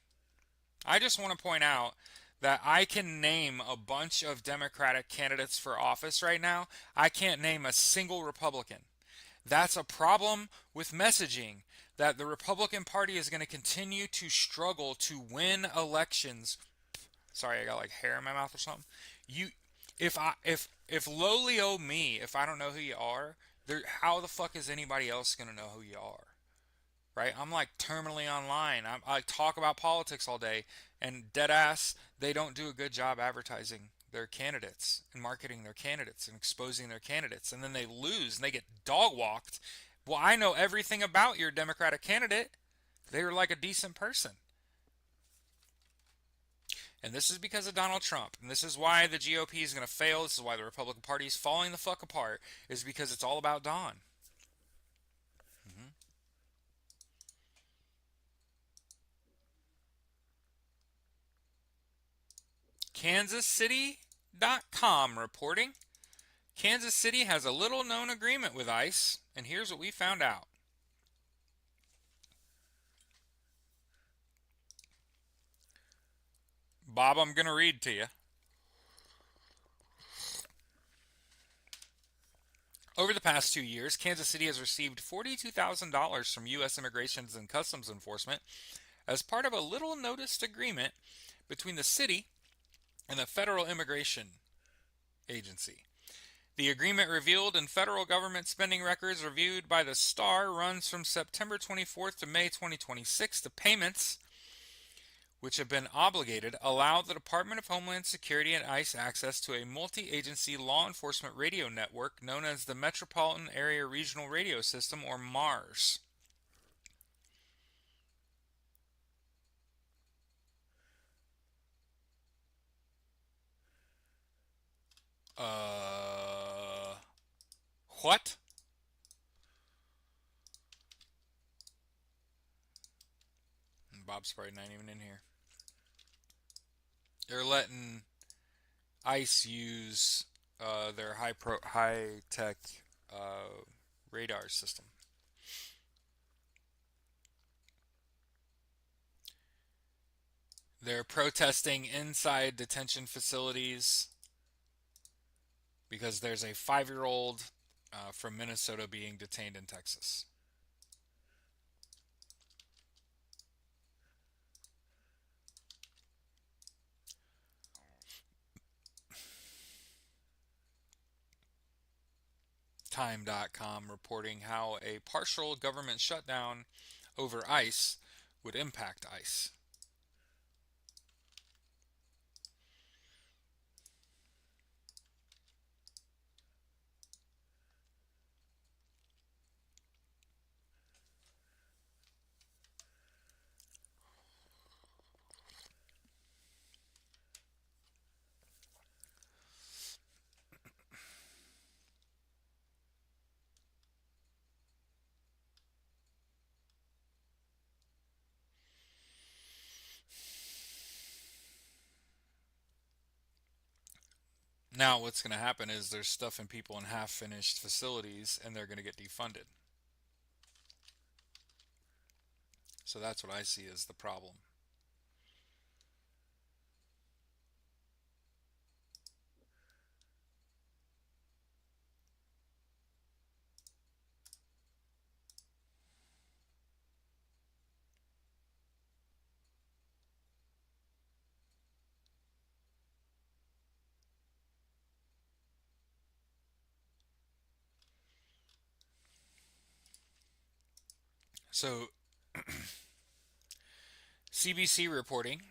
I just want to point out that I can name a bunch of Democratic candidates for office right now. I can't name a single Republican. That's a problem with messaging, that the Republican Party is going to continue to struggle to win elections. Sorry, I got like hair in my mouth or something. You, if lowly old me, if I don't know who you are, how the fuck is anybody else going to know who you are? Right? I'm like terminally online. I talk about politics all day, and dead ass, they don't do a good job advertising their candidates and marketing their candidates and exposing their candidates, and then they lose and they get dog walked. Well, I know everything about your Democratic candidate. They were like a decent person. And this is because of Donald Trump. And this is why the GOP is going to fail. This is why the Republican Party is falling the fuck apart, is because it's all about Don. Mm-hmm. KansasCity.com reporting Kansas City has a little known agreement with ICE, and here's what we found out. Bob, I'm going to read to you. Over the past 2 years, Kansas City has received $42,000 from U.S. Immigration and Customs Enforcement as part of a little noticed agreement between the city and the Federal Immigration Agency. The agreement revealed in federal government spending records reviewed by the Star runs from September 24th to May 2026. The payments, which have been obligated, allow the Department of Homeland Security and ICE access to a multi-agency law enforcement radio network known as the Metropolitan Area Regional Radio System, or MARS. What? Bob's probably not even in here. They're letting ICE use their high tech radar system. They're protesting inside detention facilities because there's a 5-year-old from Minnesota being detained in Texas. Time.com reporting how a partial government shutdown over ICE would impact ICE. Now, what's going to happen is there's stuffing people in half finished facilities and they're going to get defunded. So that's what I see as the problem. So, CBC reporting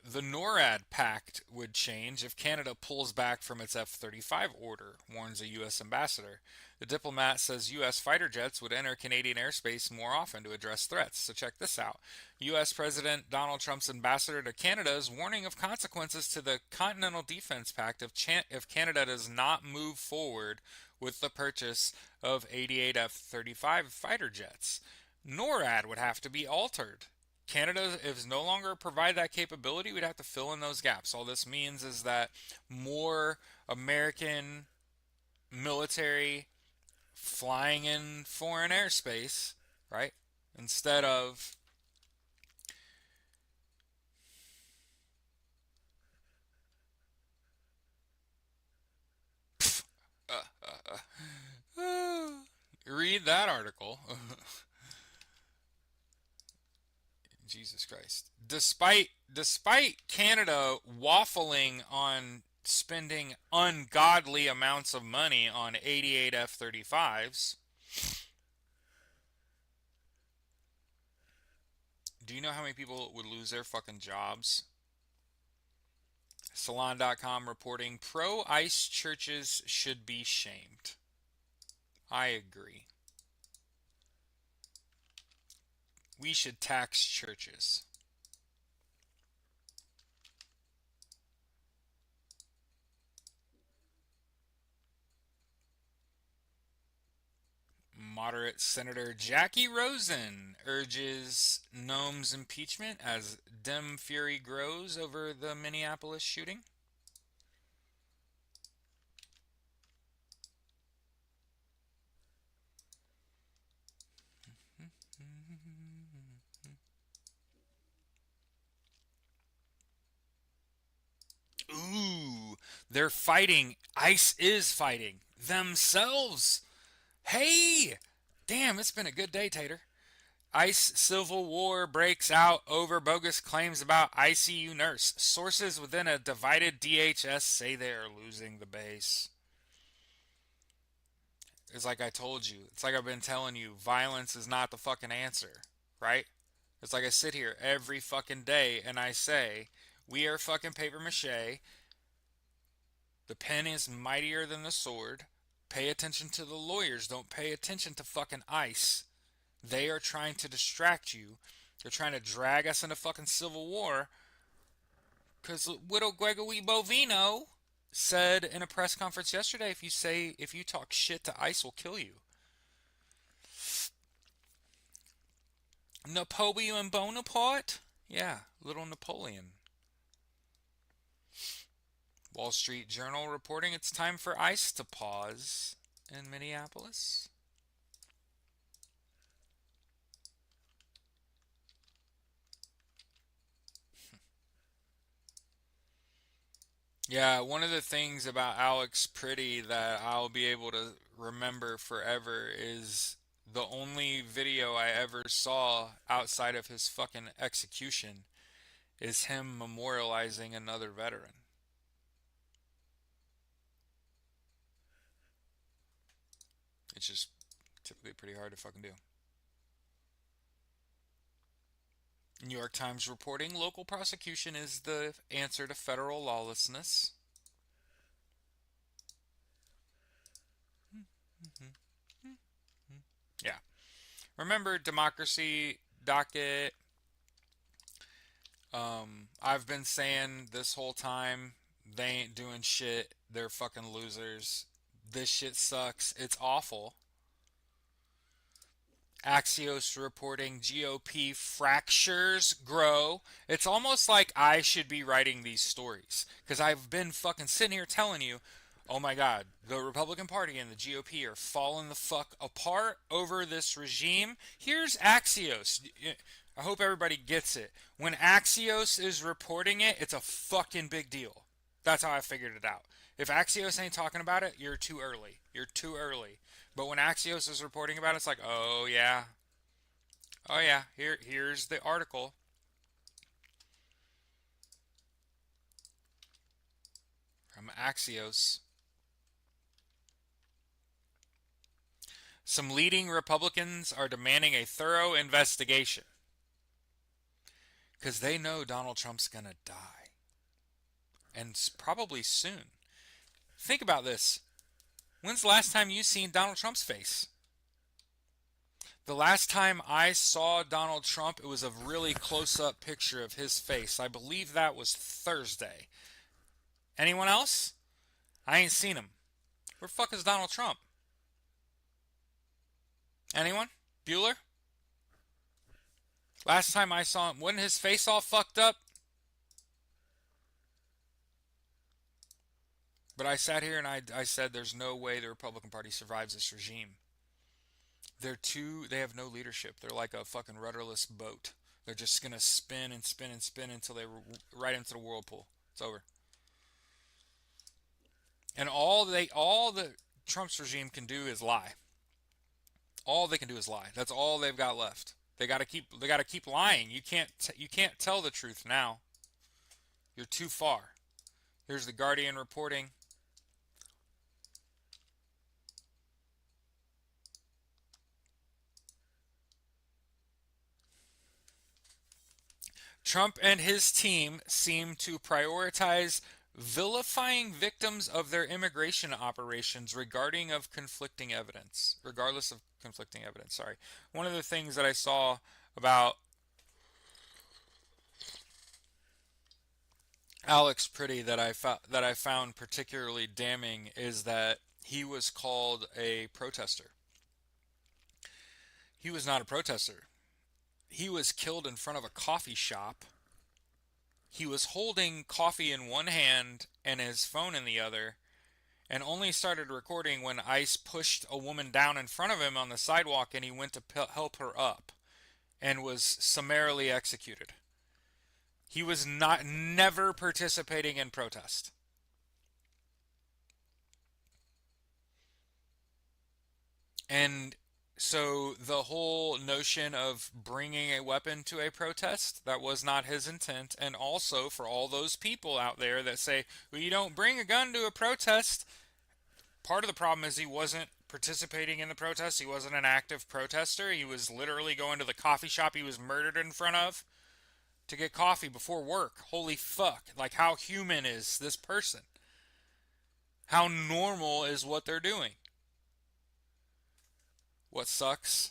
the NORAD pact would change if Canada pulls back from its F 35 order, warns a U.S. ambassador. The diplomat says U.S. fighter jets would enter Canadian airspace more often to address threats. So, check this out. U.S. President Donald Trump's ambassador to Canada is warning of consequences to the Continental Defense Pact if Canada does not move forward with the purchase of 88 F 35 fighter jets. NORAD would have to be altered. Canada is no longer provide that capability. We'd have to fill in those gaps. All this means is that more American military flying in foreign airspace, right? Instead of read that article. Jesus Christ. Despite Canada waffling on spending ungodly amounts of money on 88 F-35s, do you know how many people would lose their fucking jobs? Salon.com reporting pro-ICE churches should be shamed. I agree. We should tax churches. Moderate Senator Jackie Rosen urges Noem's impeachment as Dem fury grows over the Minneapolis shooting. Ooh, they're fighting. ICE is fighting themselves. Hey, damn, it's been a good day, Tater. ICE civil war breaks out over bogus claims about ICU nurse. Sources within a divided DHS say they are losing the base. It's like I told you. It's like I've been telling you. Violence is not the fucking answer, right? It's like I sit here every fucking day and I say, we are fucking paper mache. The pen is mightier than the sword. Pay attention to the lawyers. Don't pay attention to fucking ICE. They are trying to distract you. They're trying to drag us into fucking civil war. Because Widow Gregory Bovino said in a press conference yesterday, if you talk shit to ICE, will kill you. Napoleon Bonaparte? Yeah, little Napoleon. Wall Street Journal reporting it's time for ICE to pause in Minneapolis. Yeah, one of the things about Alex Pretty that I'll be able to remember forever is the only video I ever saw outside of his fucking execution is him memorializing another veteran. It's just typically pretty hard to fucking do. New York Times reporting local prosecution is the answer to federal lawlessness. Yeah. Remember democracy docket. I've been saying this whole time they ain't doing shit. They're fucking losers. This shit sucks. It's awful. Axios reporting GOP fractures grow. It's almost like I should be writing these stories because I've been fucking sitting here telling you, oh my God, the Republican Party and the GOP are falling the fuck apart over this regime. Here's Axios. I hope everybody gets it. When Axios is reporting it, it's a fucking big deal. That's how I figured it out. If Axios ain't talking about it, you're too early. You're too early. But when Axios is reporting about it, it's like, oh yeah. Here's the article. From Axios. Some leading Republicans are demanding a thorough investigation because they know Donald Trump's gonna die, and probably soon. Think about this. When's the last time you seen Donald Trump's face? The last time I saw Donald Trump, it was a really close-up picture of his face. I believe that was Thursday. Anyone else? I ain't seen him. Where the fuck is Donald Trump? Anyone? Bueller? Last time I saw him, wasn't his face all fucked up? But I sat here and I said there's no way the Republican Party survives this regime. They have no leadership. They're like a fucking rudderless boat. They're just gonna spin and spin and spin until they right into the whirlpool. It's over. And all the Trump's regime can do is lie. All they can do is lie. That's all they've got left. They got to keep lying. You can't tell the truth now. You're too far. Here's the Guardian reporting. Trump and his team seem to prioritize vilifying victims of their immigration operations regardless of conflicting evidence. Sorry. One of the things that I saw about Alex Pretty that I found particularly damning is that he was called a protester. He was not a protester. He was killed in front of a coffee shop. He was holding coffee in one hand and his phone in the other, and only started recording when ICE pushed a woman down in front of him on the sidewalk and he went to help her up and was summarily executed. He was never participating in protest. And so the whole notion of bringing a weapon to a protest, that was not his intent. And also for all those people out there that say, well, you don't bring a gun to a protest, part of the problem is he wasn't participating in the protest. He wasn't an active protester. He was literally going to the coffee shop he was murdered in front of to get coffee before work. Holy fuck. Like, how human is this person? How normal is what they're doing? What sucks?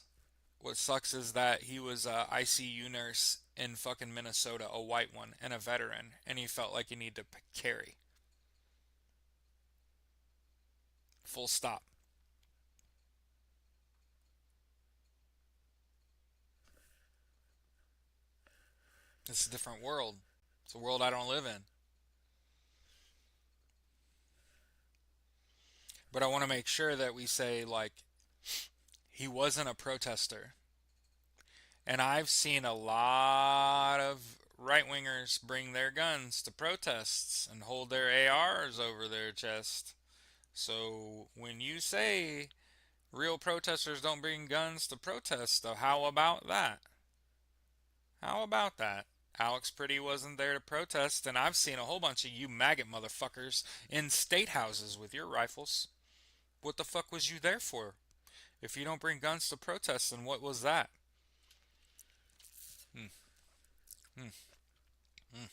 What sucks is that he was a ICU nurse in fucking Minnesota, a white one, and a veteran, and he felt like he needed to carry. Full stop. It's a different world. It's a world I don't live in. But I want to make sure that we say, like, he wasn't a protester. And I've seen a lot of right wingers bring their guns to protests and hold their ARs over their chest. So when you say real protesters don't bring guns to protest, though, how about that? How about that? Alex Pretty wasn't there to protest, and I've seen a whole bunch of you maggot motherfuckers in state houses with your rifles. What the fuck was you there for? If you don't bring guns to protest, then what was that? Hmm, hmm, hmm.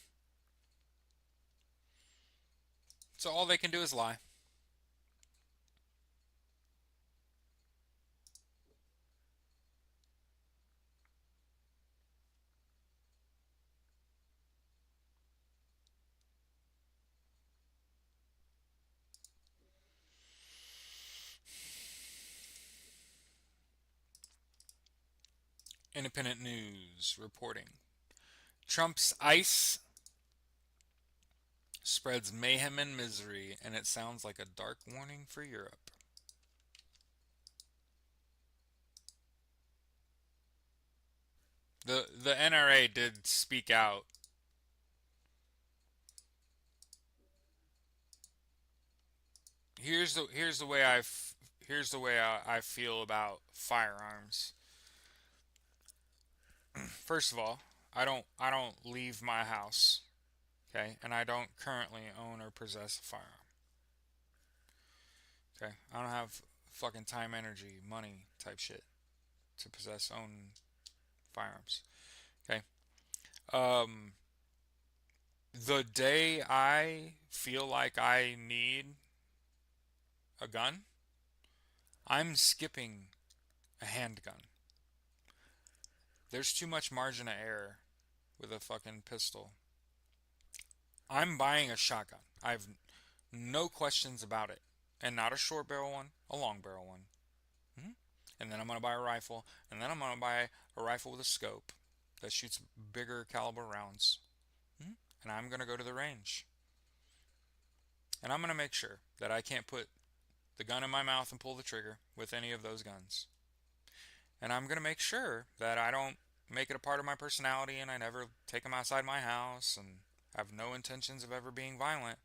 So all they can do is lie. Independent News reporting. Trump's ICE spreads mayhem and misery, and it sounds like a dark warning for Europe. The NRA did speak out. Here's the way I feel about firearms. First of all, I don't leave my house, okay, and I don't currently own or possess a firearm. Okay, I don't have fucking time, energy, money type shit to own firearms. Okay, um, the day I feel like I need a gun, I'm skipping a handgun. There's too much margin of error with a fucking pistol. I'm buying a shotgun. I've no questions about it. And not a short barrel one, a long barrel one. Hmm. And then I'm going to buy a rifle. And then I'm going to buy a rifle with a scope that shoots bigger caliber rounds. Hmm. And I'm going to go to the range. And I'm going to make sure that I can't put the gun in my mouth and pull the trigger with any of those guns. And I'm going to make sure that I don't make it a part of my personality and I never take them outside my house and have no intentions of ever being violent.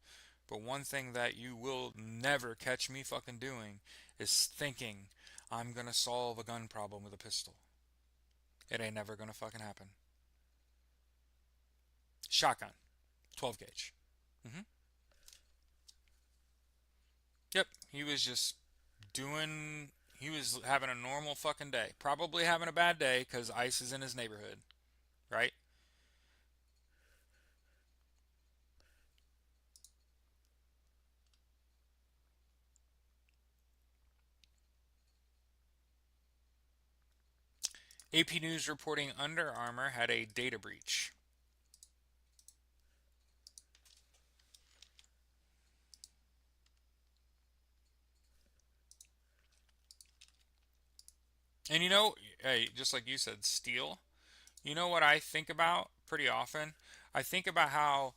But one thing that you will never catch me fucking doing is thinking I'm gonna solve a gun problem with a pistol. It ain't never gonna fucking happen. Shotgun, 12 gauge. Hmm. Yep, he was just doing. He was having a normal fucking day. Probably having a bad day because ICE is in his neighborhood, right? AP News reporting Under Armour had a data breach. And hey, just like you said, steel. You know what I think about pretty often? I think about how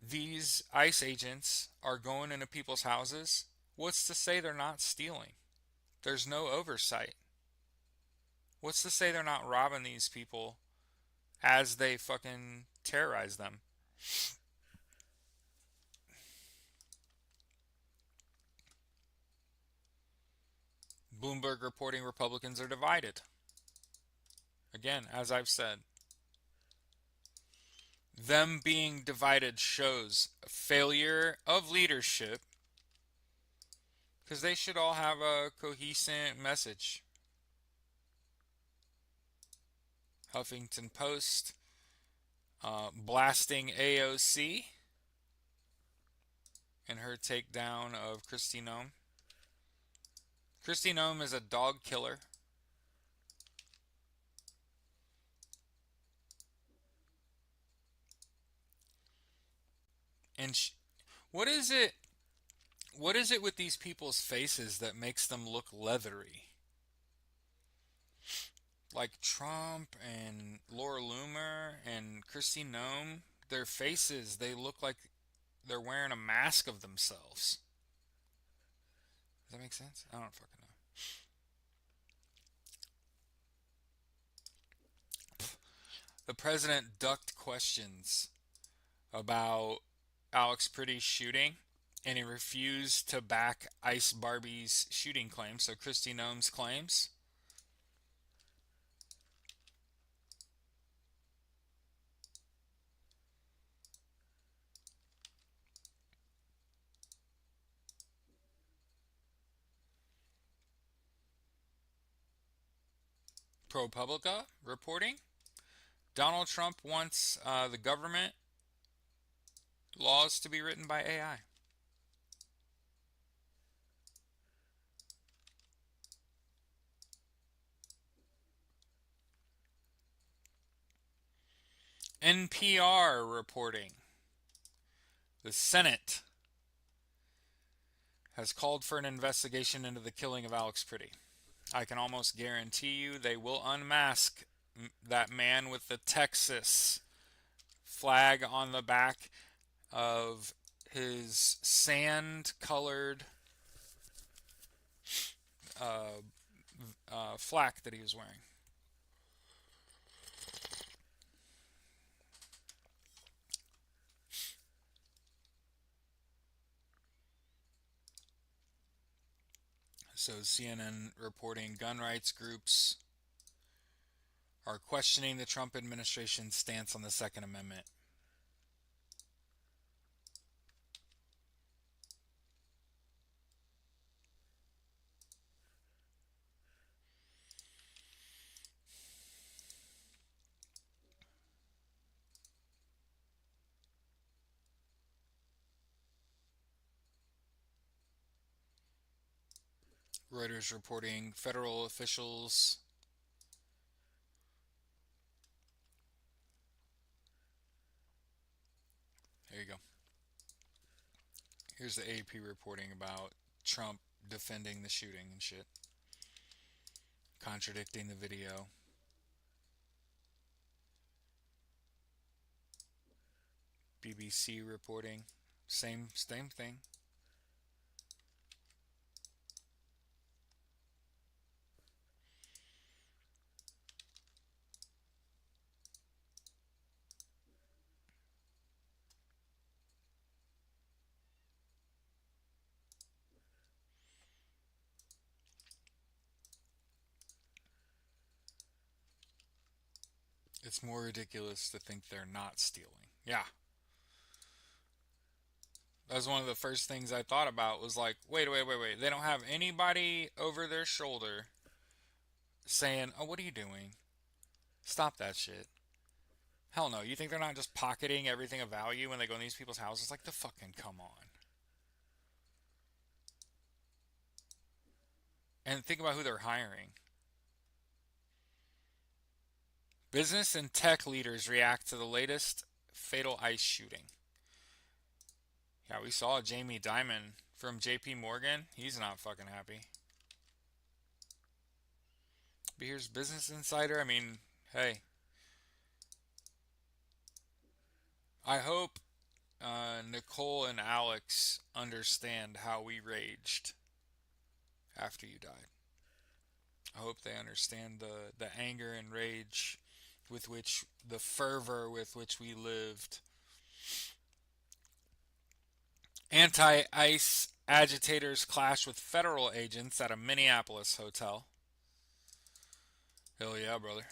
these ICE agents are going into people's houses. What's to say they're not stealing? There's no oversight. What's to say they're not robbing these people as they fucking terrorize them? Bloomberg reporting Republicans are divided. Again, as I've said, them being divided shows a failure of leadership because they should all have a cohesive message. Huffington Post blasting AOC and her takedown of Kristi Noem. Kristi Noem is a dog killer. And what is it? What is it with these people's faces that makes them look leathery? Like Trump and Laura Loomer and Kristi Noem, their faces, they look like they're wearing a mask of themselves. Does that make sense? I don't fucking know. The president ducked questions about Alex Pretty's shooting, and he refused to back Ice Barbie's shooting claims, so Kristi Noem's claims. ProPublica reporting Donald Trump wants the government laws to be written by AI. NPR reporting the Senate has called for an investigation into the killing of Alex Pretty. I can almost guarantee you they will unmask that man with the Texas flag on the back of his sand colored uh, flak that he was wearing. So CNN reporting gun rights groups are questioning the Trump administration's stance on the Second Amendment. Reuters reporting federal officials there you go. Here's the AP reporting about Trump defending the shooting and shit, contradicting the video. BBC reporting same thing. It's more ridiculous to think they're not stealing. Yeah. That was one of the first things I thought about was like, wait. They don't have anybody over their shoulder saying, oh, what are you doing? Stop that shit. Hell no. You think they're not just pocketing everything of value when they go in these people's houses? Like, the fucking come on. And think about who they're hiring. Business and tech leaders react to the latest fatal ICE shooting. Yeah, we saw Jamie Dimon from JP Morgan. He's not fucking happy. But here's Business Insider. I mean, hey. I hope Nicole and Alex understand how we raged after you died. I hope they understand the anger and rage with which, the fervor with which we lived. Anti-ICE agitators clash with federal agents at a Minneapolis hotel. Hell yeah, brother.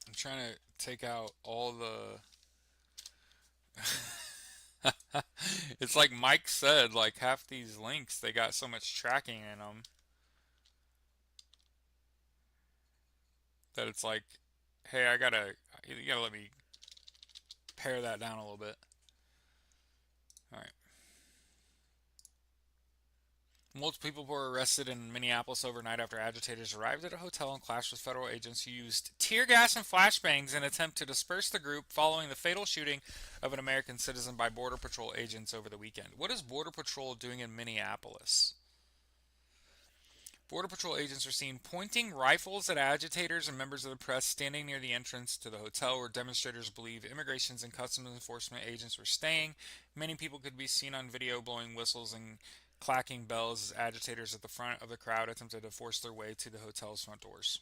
I'm trying to take out all the it's like Mike said, like half these links, they got so much tracking in them that it's like, hey, you gotta let me pare that down a little bit. All right. Multiple people were arrested in Minneapolis overnight after agitators arrived at a hotel and clashed with federal agents who used tear gas and flashbangs in an attempt to disperse the group following the fatal shooting of an American citizen by Border Patrol agents over the weekend. What is Border Patrol doing in Minneapolis? Border Patrol agents were seen pointing rifles at agitators and members of the press standing near the entrance to the hotel where demonstrators believe Immigrations and Customs Enforcement agents were staying. Many people could be seen on video blowing whistles and clacking bells as agitators at the front of the crowd attempted to force their way to the hotel's front doors.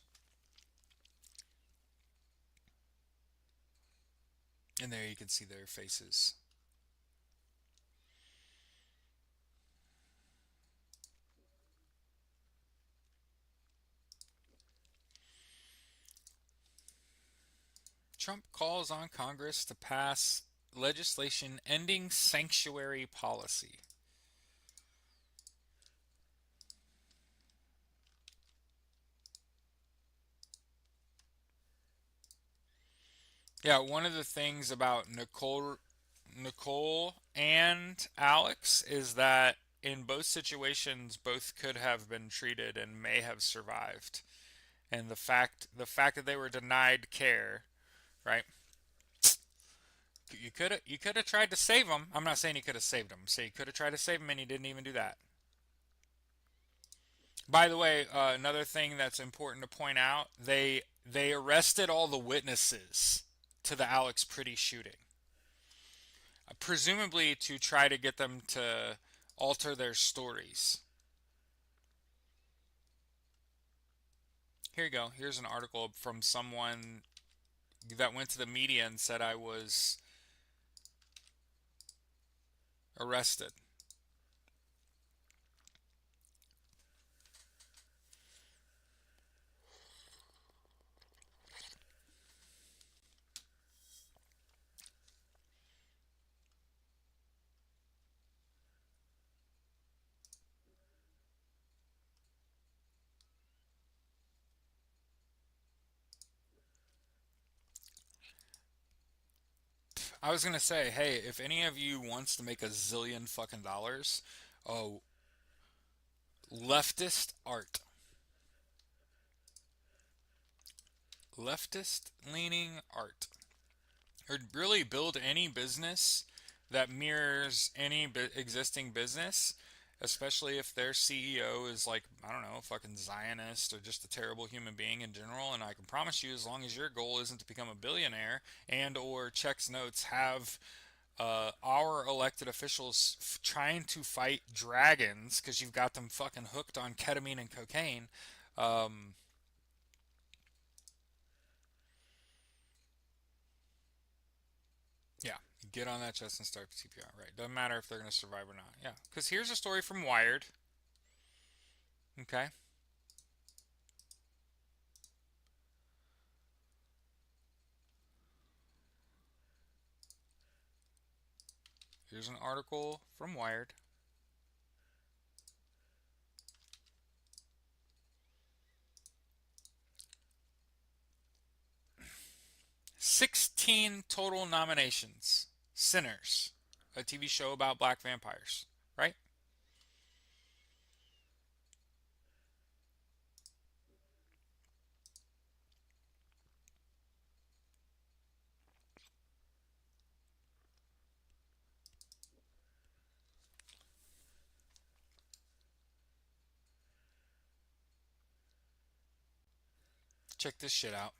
And there you can see their faces. Trump calls on Congress to pass legislation ending sanctuary policy. Yeah, one of the things about Nicole and Alex is that in both situations both could have been treated and may have survived. And the fact that they were denied care, right? You could have tried to save them. I'm not saying you could have saved them. Say you could have tried to save them and you didn't even do that. By the way, another thing that's important to point out, they arrested all the witnesses to the Alex Pretty shooting, presumably to try to get them to alter their stories. Here you go. Here's an article from someone that went to the media and said I was arrested. I was gonna say, hey, if any of you wants to make a zillion fucking dollars, oh, leftist art, leftist leaning art, or really build any business that mirrors any existing business, especially if their CEO is like, I don't know, a fucking Zionist or just a terrible human being in general. And I can promise you, as long as your goal isn't to become a billionaire and or checks notes have our elected officials trying to fight dragons because you've got them fucking hooked on ketamine and cocaine. Um, yeah, get on that chest and start the CPR. Right, doesn't matter if they're going to survive or not. Yeah, because here's a story from Wired. Okay, here's an article from Wired. 16 total nominations. Sinners, a TV show about black vampires. Right? Check this shit out.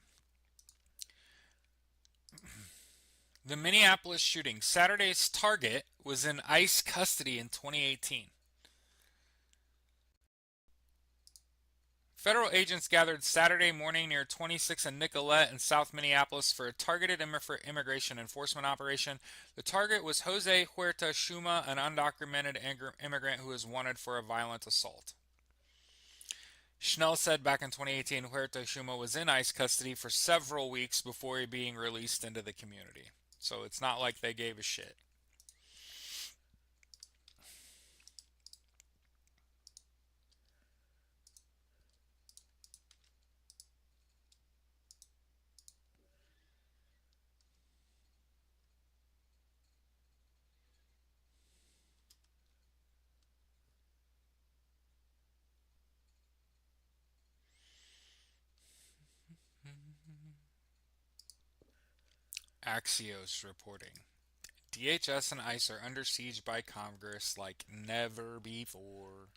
The Minneapolis shooting. Saturday's target was in ICE custody in 2018. Federal agents gathered Saturday morning near 26 and Nicollet in South Minneapolis for a targeted immigration enforcement operation. The target was Jose Huerta Shuma, an undocumented immigrant who is wanted for a violent assault. Schnell said back in 2018 Huerta Shuma was in ICE custody for several weeks before being released into the community. So it's not like they gave a shit. Axios reporting. DHS and ICE are under siege by Congress like never before.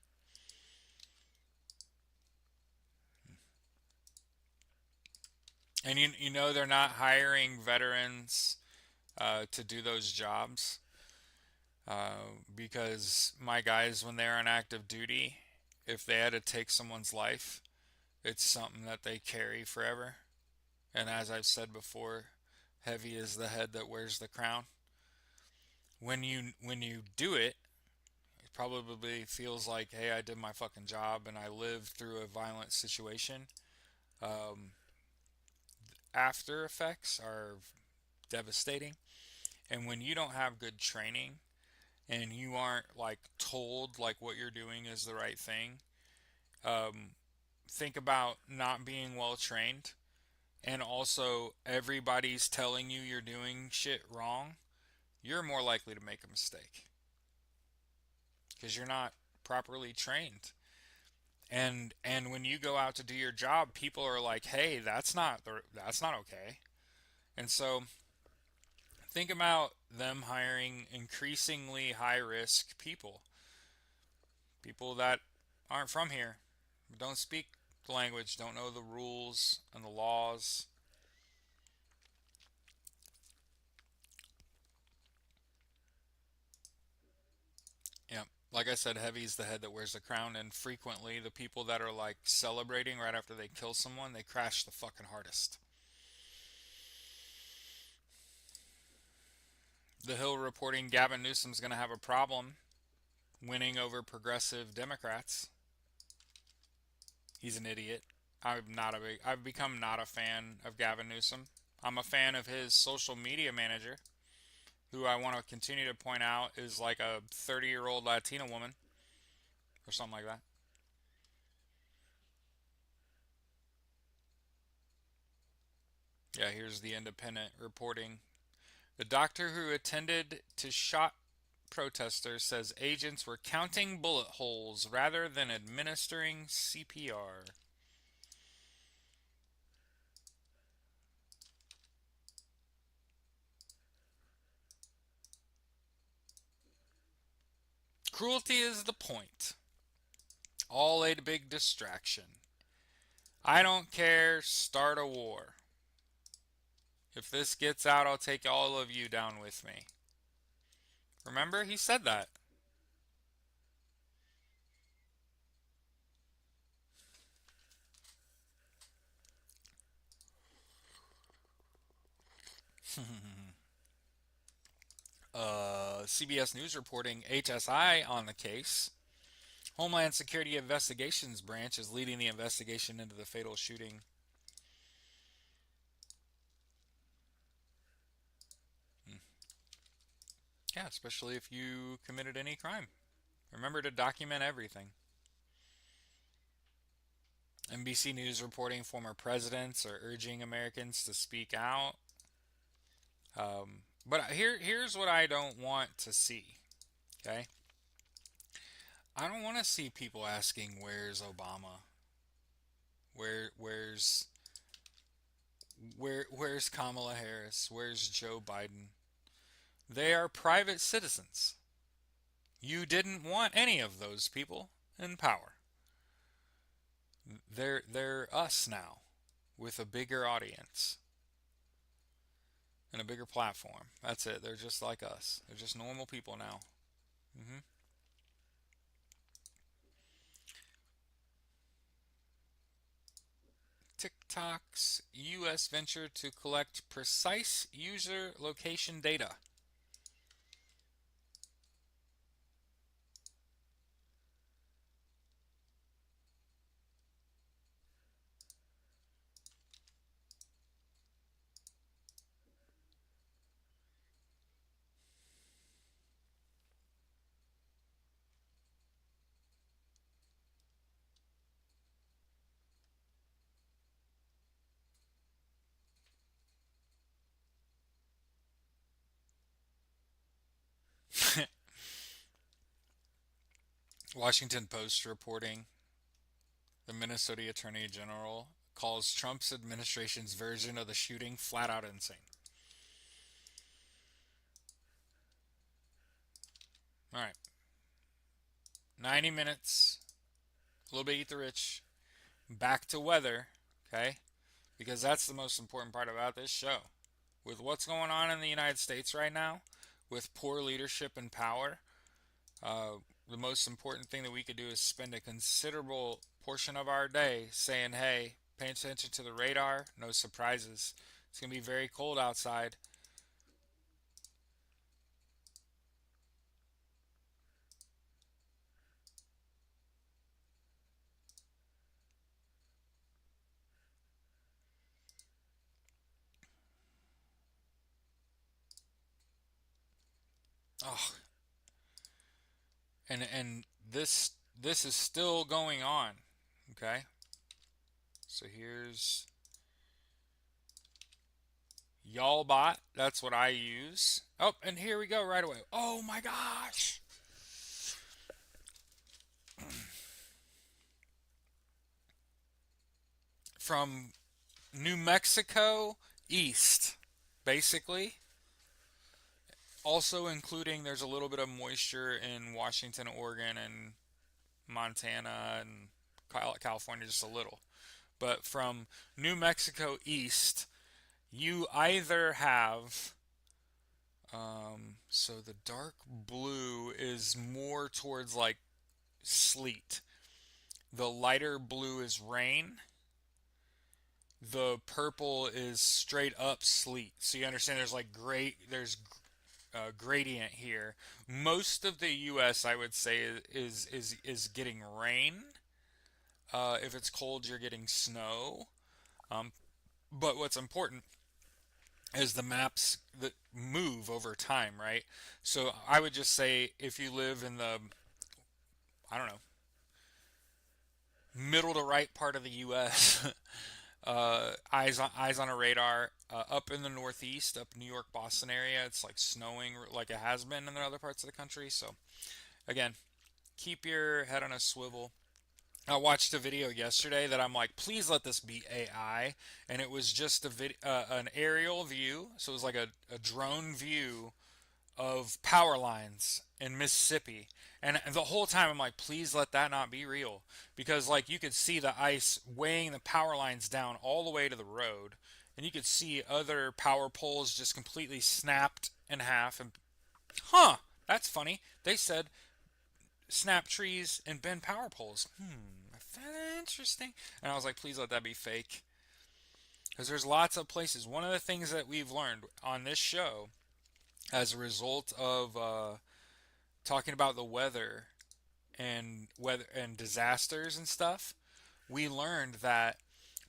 And you know they're not hiring veterans to do those jobs because my guys, when they're on active duty, if they had to take someone's life, it's something that they carry forever. And as I've said before, Heavy is the head that wears the crown. When you do it, it probably feels like, hey, I did my fucking job and I lived through a violent situation. Um, After effects are devastating. And when you don't have good training and you aren't like told like what you're doing is the right thing, um, think about not being well trained, and also everybody's telling you you're doing shit wrong. You're more likely to make a mistake because you're not properly trained. And when you go out to do your job, people are like, "Hey, that's not okay." And so think about them hiring increasingly high risk people, people that aren't from here, don't speak the language, don't know the rules and the laws. Yeah. Like I said, heavy's the head that wears the crown, and frequently the people that are like celebrating right after they kill someone, they crash the fucking hardest. The Hill reporting Gavin Newsom's going to have a problem winning over progressive Democrats. He's an idiot. I've become not a fan of Gavin Newsom. I'm a fan of his social media manager, who I want to continue to point out is like a 30-year-old Latina woman or something like that. Yeah, here's the Independent reporting. The doctor who attended to shot protesters says agents were counting bullet holes rather than administering CPR. Cruelty is the point. All a big distraction. I don't care, start a war. If this gets out, I'll take all of you down with me. Remember, he said that. CBS News reporting HSI on the case. Homeland Security Investigations Branch is leading the investigation into the fatal shooting. Yeah, especially if you committed any crime. Remember to document everything. NBC News reporting former presidents are urging Americans to speak out. But here's what I don't want to see. Okay, I don't want to see people asking, "Where's Obama? Where's where's Kamala Harris? Where's Joe Biden?" They are private citizens. You didn't want any of those people in power. They're us now, with a bigger audience and a bigger platform. That's it. They're just like us. They're just normal people now. hmm TikTok's U.S. venture to collect precise user location data. Washington Post reporting the Minnesota Attorney General calls Trump's administration's version of the shooting flat out insane. All right, 90 minutes, a little bit eat the rich, back to weather, okay? Because that's the most important part about this show. With what's going on in the United States right now, with poor leadership and power, the most important thing that we could do is spend a considerable portion of our day saying, hey, pay attention to the radar, no surprises. It's going to be very cold outside. Oh, and this is still going on. Okay? So here's Y'allbot. That's what I use. Oh, and here we go right away. Oh my gosh. From New Mexico east, basically. Also including there's a little bit of moisture in Washington, Oregon, and Montana and California, just a little. But from New Mexico east, you either have so the dark blue is more towards like sleet. The lighter blue is rain. The purple is straight up sleet. So you understand there's like there's gradient here. Most of the U.S. I would say is getting rain. If it's cold, you're getting snow. Um, but what's important is the maps that move over time, right? So I would just say if you live in the, I don't know, middle to right part of the U.S., eyes on a radar. Up in the Northeast, up New York, Boston area, it's like snowing like it has been in the other parts of the country. So again, keep your head on a swivel. I watched a video yesterday that I'm like, please let this be AI, and it was just an aerial view, so it was like a drone view of power lines in Mississippi. And the whole time I'm like, please let that not be real. Because like you could see the ice weighing the power lines down all the way to the road. And you could see other power poles just completely snapped in half. And huh, that's funny. They said snap trees and bend power poles. I found that interesting. And I was like, please let that be fake. Because there's lots of places. One of the things that we've learned on this show as a result of talking about the weather and disasters and stuff, we learned that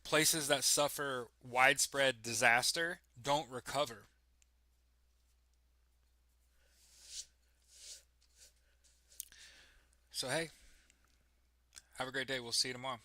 places that suffer widespread disaster don't recover. So hey, have a great day. We'll see you tomorrow.